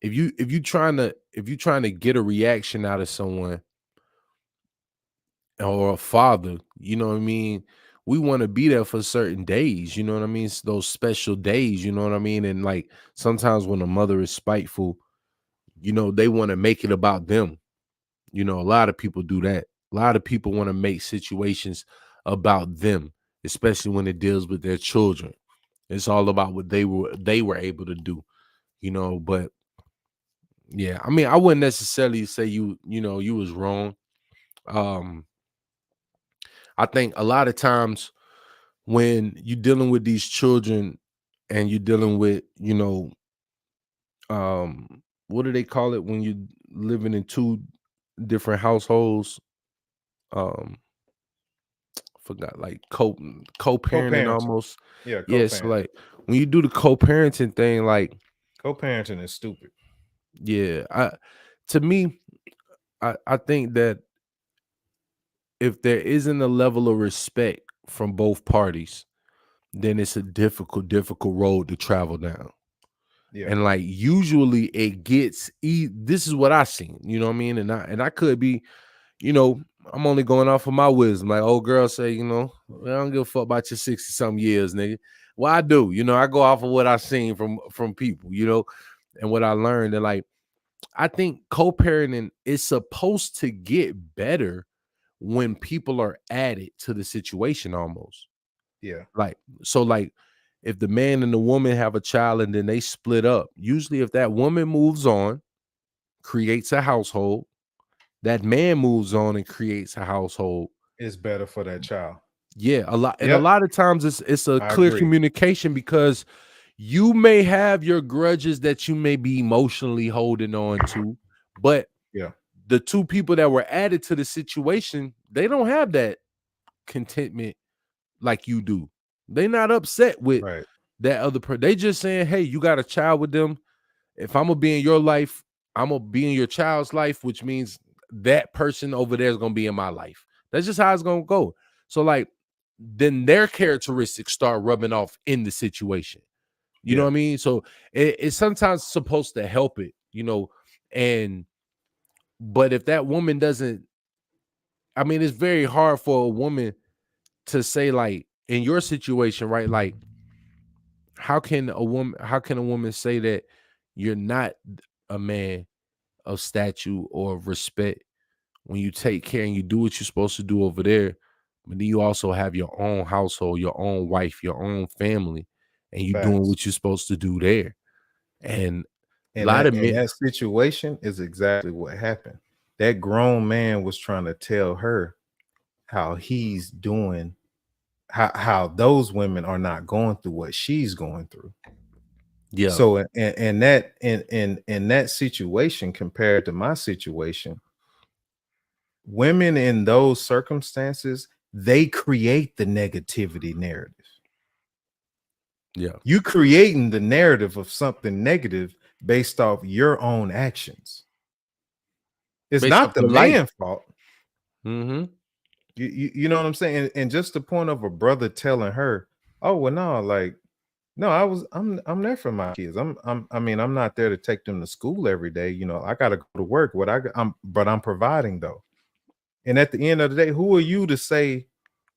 If you trying to get a reaction out of someone or a father, you know what I mean? We want to be there for certain days, you know what I mean? It's those special days, you know what I mean? And like sometimes when a mother is spiteful, you know, they want to make it about them. You know, a lot of people do that. A lot of people want to make situations about them, especially when it deals with their children. It's all about what they were able to do, you know. But yeah, I mean, I wouldn't necessarily say you was wrong. I think a lot of times when you're dealing with these children and you're dealing with, you know, what do they call it when you're living in two different households? Forgot, like co-parenting almost. Yeah, yes. So like when you do the co-parenting thing, like co-parenting is stupid. Yeah, to me, I think that if there isn't a level of respect from both parties, then it's a difficult road to travel down. Yeah. And like usually it gets this is what I seen, you know what I mean? And I could be, you know, I'm only going off of my wisdom. Like old girl say, you know, I don't give a fuck about your 60-something years, nigga. Well, I do, you know, I go off of what I've seen from people, you know, and what I learned. And like I think co-parenting is supposed to get better when people are added to the situation almost. Yeah. Like, so like if the man and the woman have a child and then they split up, usually if that woman moves on, creates a household, that man moves on and creates a household, it's better for that child. Yeah, a lot. And a lot of times it's a clear agree. Communication, because you may have your grudges that you may be emotionally holding on to, but yeah, the two people that were added to the situation, they don't have that contentment like you do. They're not upset with that other person. They just saying, hey, you got a child with them. If I'm gonna be in your life, I'm gonna be in your child's life, which means that person over there is gonna be in my life. That's just how it's gonna go. So like, then their characteristics start rubbing off in the situation. You know what I mean? So it's sometimes supposed to help it, you know. But if that woman doesn't, I mean, it's very hard for a woman to say, like, in your situation, right? Like, how can a woman say that you're not a man of stature or of respect when you take care and you do what you're supposed to do over there, but then you also have your own household, your own wife, your own family, and you're doing what you're supposed to do there. And a lot of men, that situation is exactly what happened. That grown man was trying to tell her how he's doing, how those women are not going through what she's going through. Yeah. So in that situation compared to my situation, women in those circumstances, they create the negativity narrative. Yeah. You creating the narrative of something negative based off your own actions. It's based not the man's fault. Mm-hmm. You know what I'm saying? And just the point of a brother telling her, oh, well, no, like, No, I'm there for my kids. I'm not there to take them to school every day. You know, I gotta go to work. But I'm providing though. And at the end of the day, who are you to say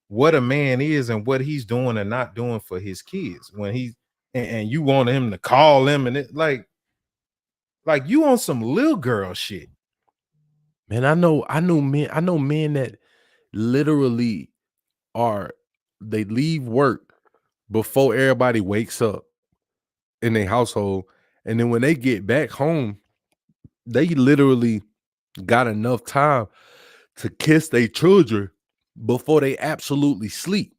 what a man is and what he's doing and not doing for his kids when and you want him to call them and it like you on some little girl shit. Man, I know men that literally they leave work before everybody wakes up in their household. And then when they get back home, they literally got enough time to kiss their children before they absolutely sleep.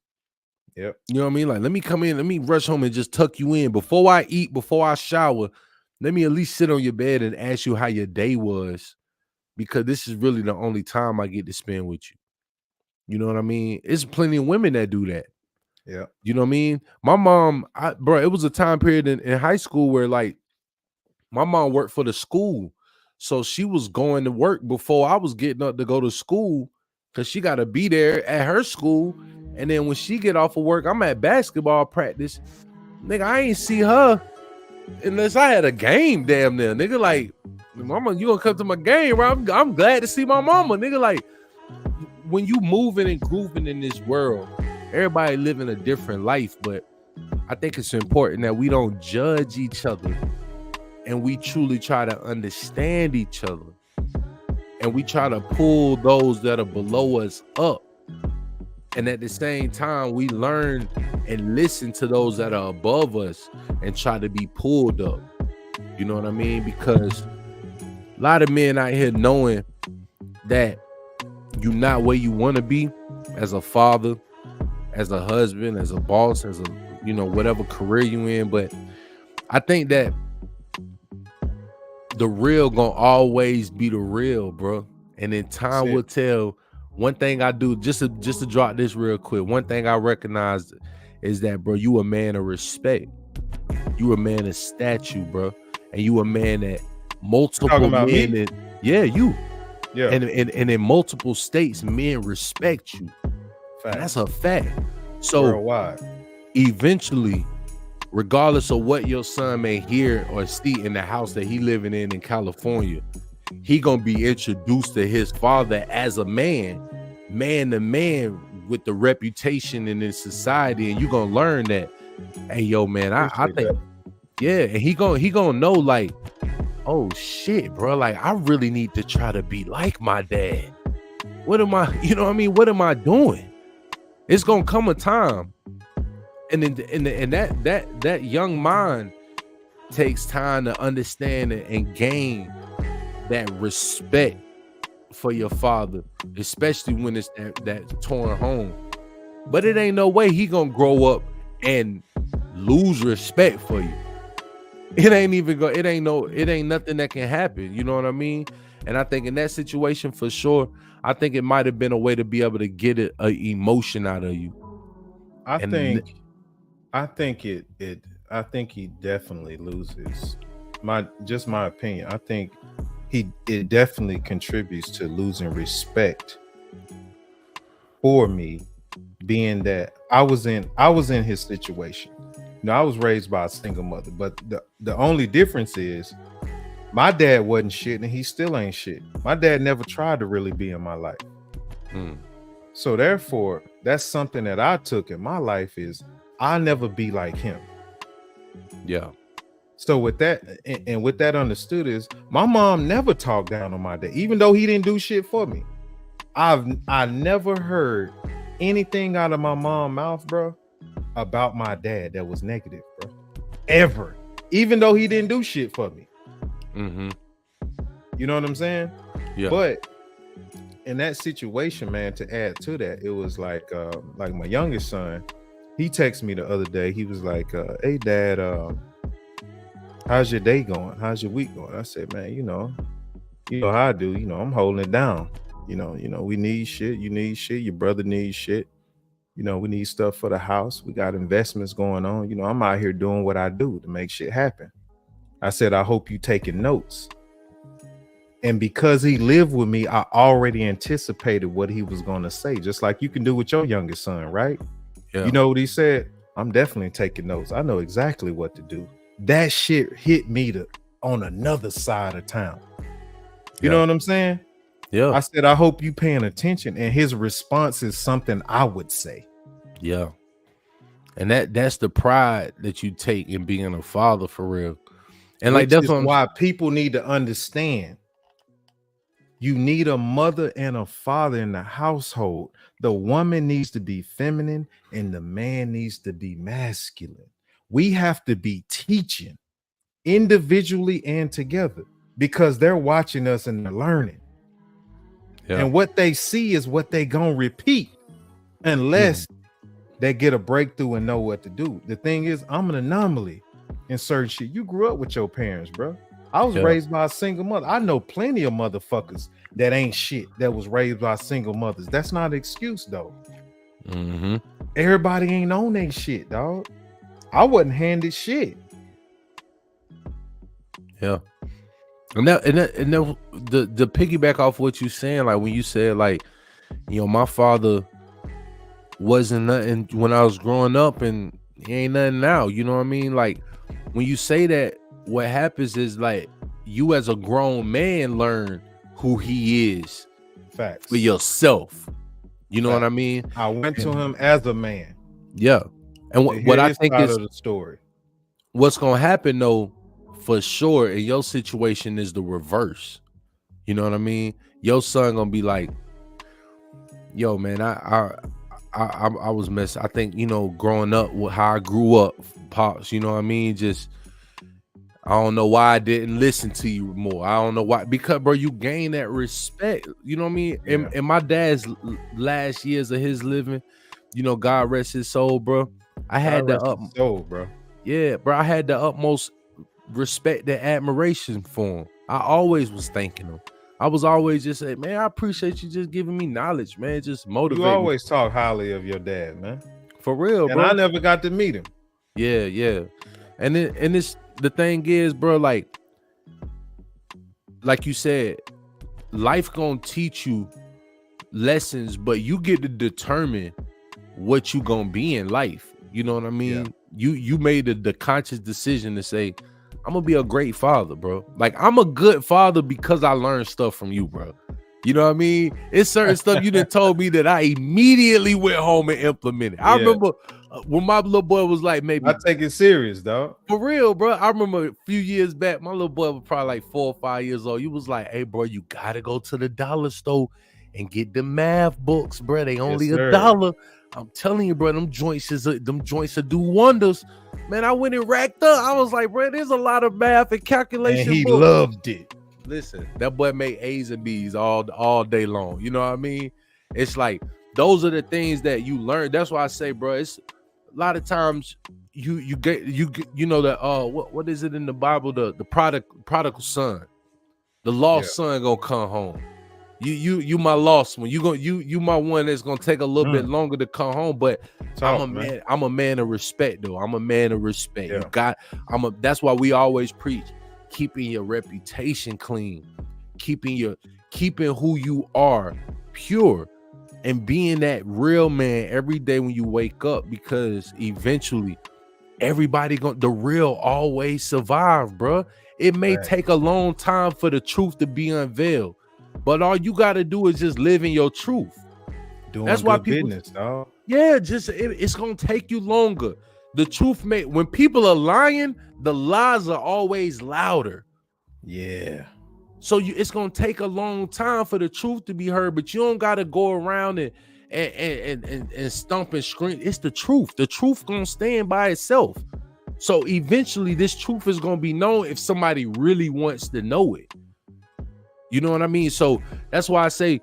Yep. You know what I mean? Like, let me come in, let me rush home and just tuck you in. Before I eat, before I shower, let me at least sit on your bed and ask you how your day was, because this is really the only time I get to spend with you. You know what I mean? It's plenty of women that do that. Yeah. You know what I mean? My mom, it was a time period in high school where like my mom worked for the school. So she was going to work before I was getting up to go to school because she got to be there at her school. And then when she get off of work, I'm at basketball practice. Nigga, I ain't see her unless I had a game damn near. Nigga, like, mama, you gonna come to my game, bro? I'm glad to see my mama. Nigga, like, when you moving and grooving in this world, everybody living a different life, but I think it's important that we don't judge each other and we truly try to understand each other, and we try to pull those that are below us up, and at the same time we learn and listen to those that are above us and try to be pulled up. You know what I mean? Because a lot of men out here knowing that you're not where you want to be as a father, as a husband, as a boss, as a, you know, whatever career you in. But I think that the real gonna always be the real, bro. And then time will tell. One thing I do, just to drop this real quick, one thing I recognize is that, bro, you a man of respect. You a man of stature, bro. And you a man that multiple men, you. Yeah. And in multiple states, men respect you. That's a fact. So worldwide, eventually, regardless of what your son may hear or see in the house that he living in California, he gonna be introduced to his father as a man to man with the reputation in this society, and you gonna learn that, hey, yo, man, I think that. Yeah, and he gonna know, like, oh shit, bro, like, I really need to try to be like my dad. What am I, you know what I mean? What am I doing? It's gonna come a time, and that young mind takes time to understand and gain that respect for your father, especially when it's that torn home. But it ain't no way he gonna grow up and lose respect for you. It ain't nothing that can happen. You know what I mean? And I think in that situation, for sure, I think it might have been a way to be able to get an emotion out of you. I think he definitely loses. My opinion. I think it definitely contributes to losing respect for me, being that I was in his situation. You know, I was raised by a single mother, but the only difference is my dad wasn't shit and he still ain't shit. My dad never tried to really be in my life. So therefore, that's something that I took in my life, is I'll never be like him. Yeah. So with that, and with that understood, is my mom never talked down on my dad, even though he didn't do shit for me. I never heard anything out of my mom's mouth, bro, about my dad that was negative, bro. Ever. Even though he didn't do shit for me. You know what I'm saying? Yeah. But in that situation, man, to add to that, it was like my youngest son, he texted me the other day. He was like, hey dad, how's your day going? How's your week going? I said, man, you know how I do, I'm holding it down. You know, we need shit, you need shit, your brother needs shit. We need stuff for the house. We got investments going on. I'm out here doing what I do to make shit happen. I said, I hope you taking notes. And because he lived with me, I already anticipated what he was going to say, just like you can do with your youngest son, right? Yeah. You know what he said? I'm definitely taking notes. I know exactly what to do. That shit hit me on another side of town. You know what I'm saying? Yeah. I said, I hope you paying attention. And his response is something I would say. Yeah. And that's the pride that you take in being a father for real. And like that's why people need to understand. You need a mother and a father in the household. The woman needs to be feminine and the man needs to be masculine. We have to be teaching individually and together because they're watching us and they're learning. Yeah. And what they see is what they gonna repeat unless they get a breakthrough and know what to do. The thing is, I'm an anomaly in certain shit. You grew up with your parents, bro. I was raised by a single mother. I know plenty of motherfuckers that ain't shit that was raised by single mothers. That's not an excuse though. Everybody ain't on that shit, dog. I wasn't handed shit. Yeah. And the piggyback off what you saying, like when you said like, you know, my father wasn't nothing when I was growing up and he ain't nothing now. You know what I mean? Like when you say that, what happens is like you as a grown man learn who he is. Facts. For yourself. You know what I mean? I went to him as a man. Yeah. And what I think is the story. What's gonna happen though, for sure, in your situation is the reverse. You know what I mean? Your son gonna be like, yo, man, I was messed. I think, you know, growing up with how I grew up, pops, you know what I mean? Just I don't know why I didn't listen to you more. I don't know why, because bro, you gain that respect. You know what I mean? Yeah. In my dad's last years of his living, you know, God rest his soul, bro. I had the I had the utmost respect and admiration for him. I always was thanking him. I was always just saying, man, I appreciate you just giving me knowledge, man. Just motivate. You always talk highly of your dad, man. For real, and bro. I never got to meet him. Yeah. And it's the thing is, bro, like you said, life gonna teach you lessons, but you get to determine what you gonna be in life. You know what I mean? Yeah. You made the conscious decision to say, I'm gonna be a great father, bro. Like I'm a good father because I learned stuff from you, bro. You know what I mean? It's certain stuff you done told me that I immediately went home and implemented. I remember when my little boy was like, maybe I take it serious, dog. For real, bro. I remember a few years back, my little boy was probably like 4 or 5 years old. You was like, hey, bro, you gotta go to the dollar store and get the math books, bro. They only $1. I'm telling you, bro, them joints will do wonders. Man, I went and racked up. I was like, bro, there's a lot of math and calculation. And he loved it. Listen, that boy made A's and B's all day long. You know what I mean? It's like those are the things that you learn. That's why I say, bro, it's a lot of times you get you know that what is it in the Bible? The prodigal son, the lost son gonna come home. You my lost one. You my one that's gonna take a little bit longer to come home. But I'm a man of respect, though. I'm a man of respect. Yeah. That's why we always preach keeping your reputation clean, keeping who you are pure, and being that real man every day when you wake up, because eventually the real always survive, bro. It may take a long time for the truth to be unveiled, but all you got to do is just live in your truth. That's why people, business, dog. Yeah, it's gonna take you longer. The truth when people are lying, the lies are always louder. Yeah. So it's gonna take a long time for the truth to be heard, but you don't gotta go around and stomp and scream. It's the truth. The truth gonna stand by itself. So eventually, this truth is gonna be known if somebody really wants to know it. You know what I mean? So that's why I say,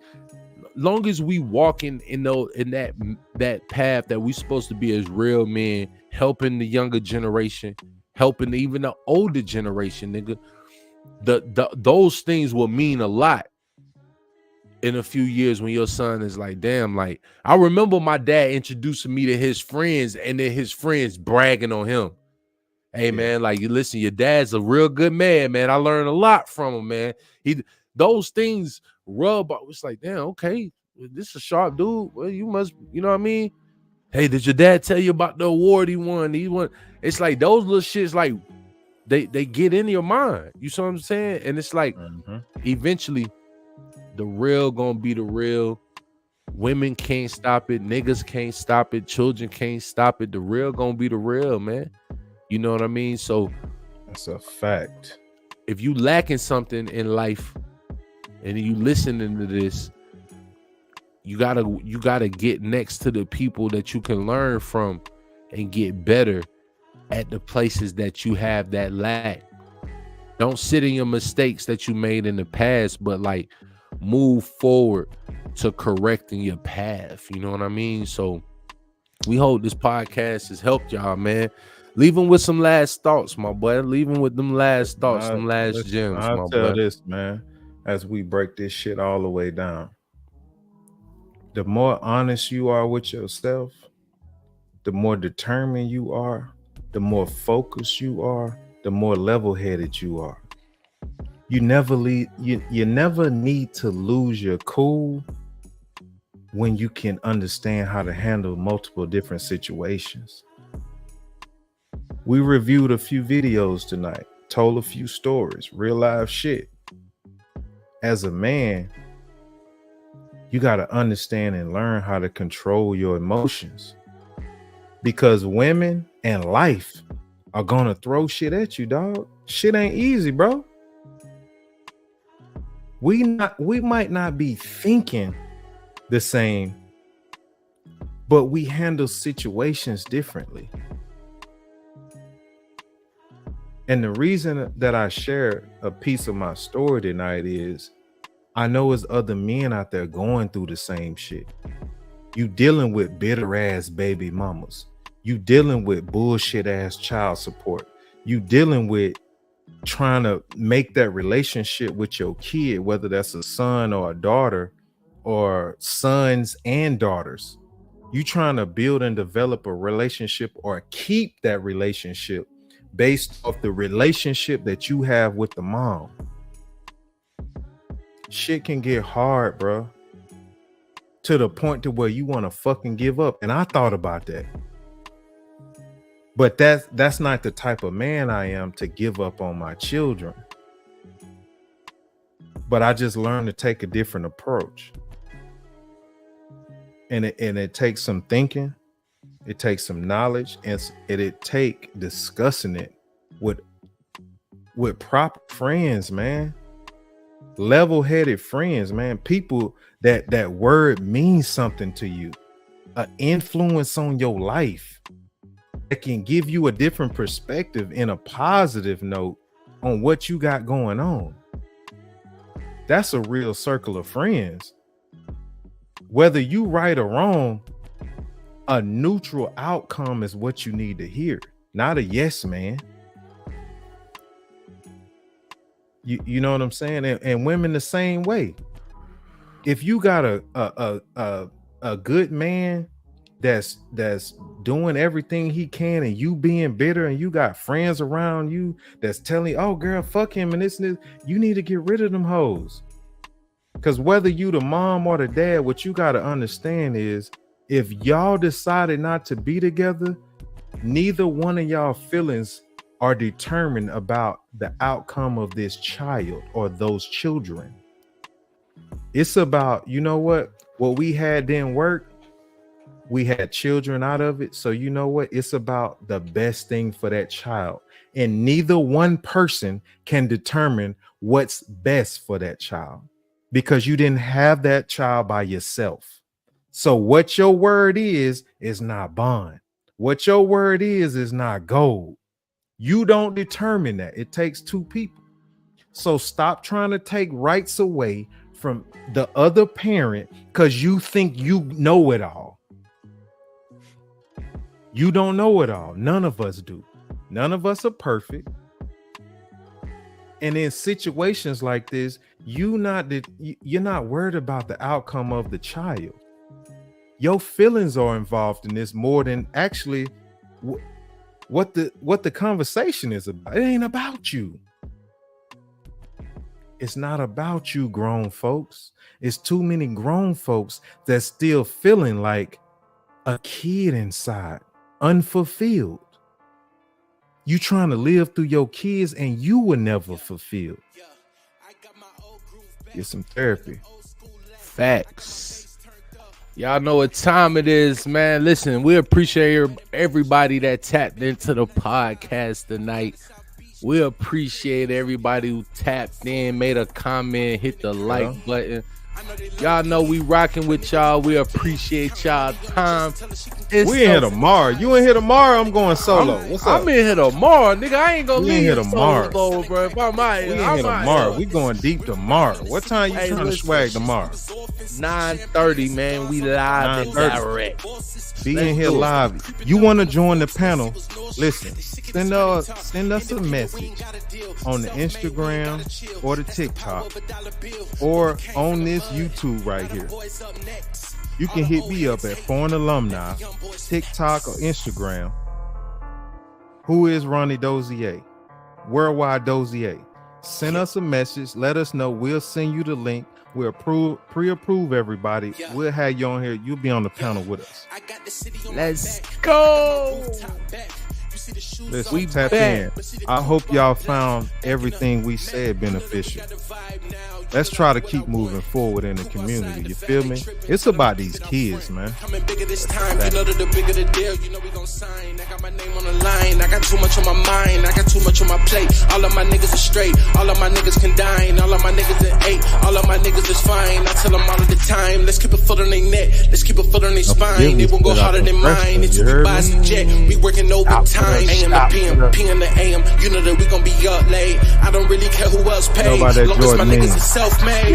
long as we walk in that path that we supposed to be as real men, helping the younger generation, helping even the older generation, nigga, those things will mean a lot in a few years when your son is like, damn, like I remember my dad introducing me to his friends and then his friends bragging on him. Hey man, like you listen, your dad's a real good man, man. I learned a lot from him, man. Those things rub. It's like, damn, okay, this is a sharp dude. Well, you must, you know what I mean? Hey, did your dad tell you about the award he won? It's like those little shits, like they get in your mind. You see what I'm saying? And it's like eventually the real gonna be the real. Women can't stop it, niggas can't stop it, children can't stop it. The real gonna be the real, man. You know what I mean? So that's a fact. If you lacking something in life and you listening to this, you gotta get next to the people that you can learn from and get better at the places that you have that lack. Don't sit in your mistakes that you made in the past, but like move forward to correcting your path. You know what I mean? So we hope this podcast has helped y'all, man. Leave them with some last thoughts, my boy. Leave them with them last thoughts, some last gems, my boy. I'll tell this, man, as we break this shit all the way down. The more honest you are with yourself, the more determined you are, the more focused you are, the more level-headed you are. You never need to lose your cool when you can understand how to handle multiple different situations. We reviewed a few videos tonight, told a few stories, real life shit. As a man, you got to understand and learn how to control your emotions, because women and life are going to throw shit at you, dog. Shit ain't easy, bro. We might not be thinking the same, but we handle situations differently. And the reason that I share a piece of my story tonight is I know there's other men out there going through the same shit. You dealing with bitter ass baby mamas. You dealing with bullshit ass child support. You dealing with trying to make that relationship with your kid, whether that's a son or a daughter or sons and daughters. You trying to build and develop a relationship or keep that relationship based off the relationship that you have with the mom. Shit can get hard, bro, to the point to where you want to fucking give up. And I thought about that. But that's not the type of man I am to give up on my children. But I just learned to take a different approach. And it takes some thinking, it takes some knowledge, and it take discussing it with proper friends, man. Level-headed friends, man. People that word means something to you, an influence on your life that can give you a different perspective in a positive note on what you got going on. That's a real circle of friends. Whether you right or wrong, a neutral outcome is what you need to hear, not a yes man. You know what I'm saying? And women the same way. If you got a good man that's doing everything he can, and you being bitter, and you got friends around you that's telling you, oh girl, fuck him and this, you need to get rid of them hoes. Because whether you the mom or the dad, what you got to understand is, if y'all decided not to be together, neither one of y'all feelings are determined about the outcome of this child or those children. It's about, you know what we had didn't work. We had children out of it. So you know what? It's about the best thing for that child. And neither one person can determine what's best for that child, because you didn't have that child by yourself. So what your word is not bond. What your word is not gold. You don't determine that. It takes two people. So stop trying to take rights away from the other parent because you think you know it all. You don't know it all. None of us do. None of us are perfect. And in situations like this, you're not worried about the outcome of the child. Your feelings are involved in this more than actually what the conversation is about. It ain't about you. It's not about you, grown folks. It's too many grown folks that's still feeling like a kid inside, unfulfilled. You trying to live through your kids and you were never fulfilled. Get some therapy. Facts. Y'all know what time it is, man. Listen, we appreciate everybody that tapped into the podcast tonight. We appreciate everybody who tapped in, made a comment, hit the like button. Y'all know we rocking with y'all. We appreciate y'all time. We in here tomorrow. You in here tomorrow? I'm going solo. What's up? I'm in here tomorrow, nigga. I ain't gonna leave here tomorrow, solo, bro. If I'm out here, we in here tomorrow. We going deep tomorrow. What time you trying to swag tomorrow? 9:30, man. We live and direct. Be in here live. You want to join the panel? Listen, send us a message on the Instagram or the TikTok or on this YouTube right here. You can hit me up at Foreign Alumni, TikTok or Instagram. Who is WorlwideDozier? WorlwideDozier. Send us a message. Let us know. We'll send you the link. We'll pre-approve everybody. We'll have you on here. You'll be on the panel with us. Let's go. Listen, we tap in. I hope y'all found everything we said beneficial. Let's try to keep moving forward in the community. You feel me? It's about these kids, man. Coming bigger this time. You know that the bigger the deal, you know we gon' sign. I got my name on the line. I got too much on my mind. I got too much on my plate. All of my niggas are straight. All of my niggas can dine. All of my niggas are 8. All of my niggas is fine. I tell them all of the time. Let's keep a foot on their neck. Let's keep a foot on their spine. They won't go harder than mine. Until we buy the jet. We working overtime. AM to PM, PM to AM. You know that we gon' be up late. I don't really care who else paid. Long as my niggas are self-made.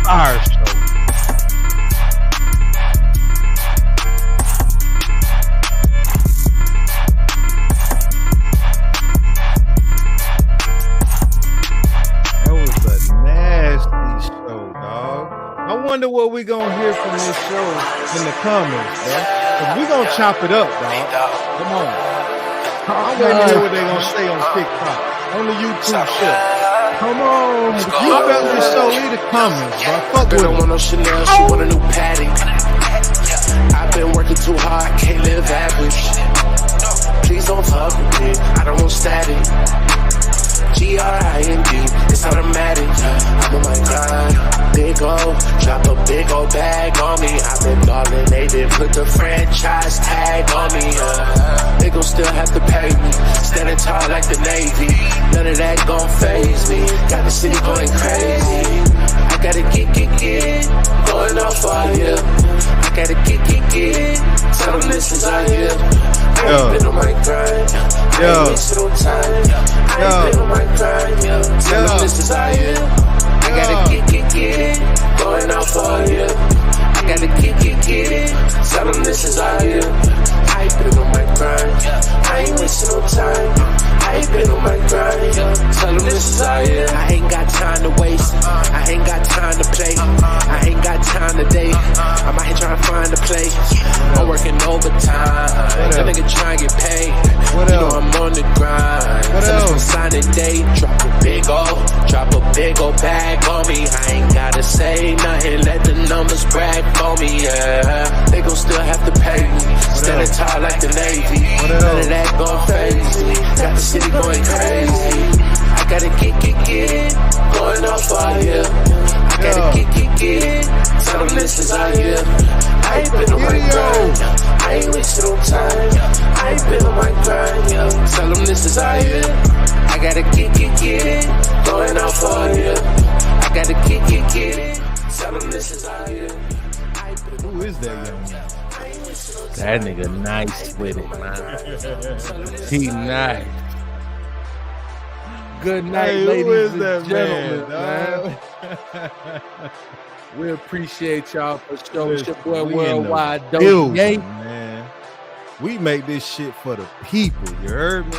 Our show. That was a nasty show, dog. I wonder what we gonna hear from this show in the comments, bro. Cause we gonna chop it up, dog. Come on. I'm waiting to hear what they gonna say on TikTok, on the YouTube show. Come on, if you felt this show, leave the comments, bro. Fuck with I don't want no Chanel, she want a new Patty. I've been working too hard, can't live average. Please don't fuck with me, I don't want static. Grind, it's automatic. I'm on my grind, big O, drop a big old bag on me. I've been ballin', they did put the franchise tag on me. They gon' still have to pay me, standing tall like the Navy. None of that gon' faze me, got the city going crazy. I gotta get, going off all here. I gotta get, tell them this is all here. I ain't been on my grind, I ain't wasted no time. I ain't been on my grind, tell them this is all here. I gotta get, going off all here. I gotta get, tell them this is all here. I ain't been on my grind, I ain't wasting no time. I ain't been on my grind, tell them this is all here. I ain't got time to waste, I ain't got time to play. I ain't got time today, I'm out here trying to find a play. I'm working overtime, that nigga trying to get paid. You know I'm on the grind, tell us sign a date. Drop a big ol' bag on me. I ain't gotta say nothing, let the numbers brag for me, yeah. They gon' still have to pay me, standing tall like the Navy. None of that gon' faze me, got the city going crazy. I gotta get, going off all here. I gotta get, tell them this is all here. I ain't been on my grind, I ain't wasting no time. I ain't been on my grind, tell them this is all here. I gotta get, going off all here. I gotta get, tell them this is all here. Who is that young man? That nigga nice with it, man. He nice. Good night, ladies and gentlemen, man. We appreciate y'all for showing your boy WorlwideDozier, man. We make this shit for the people, you heard me?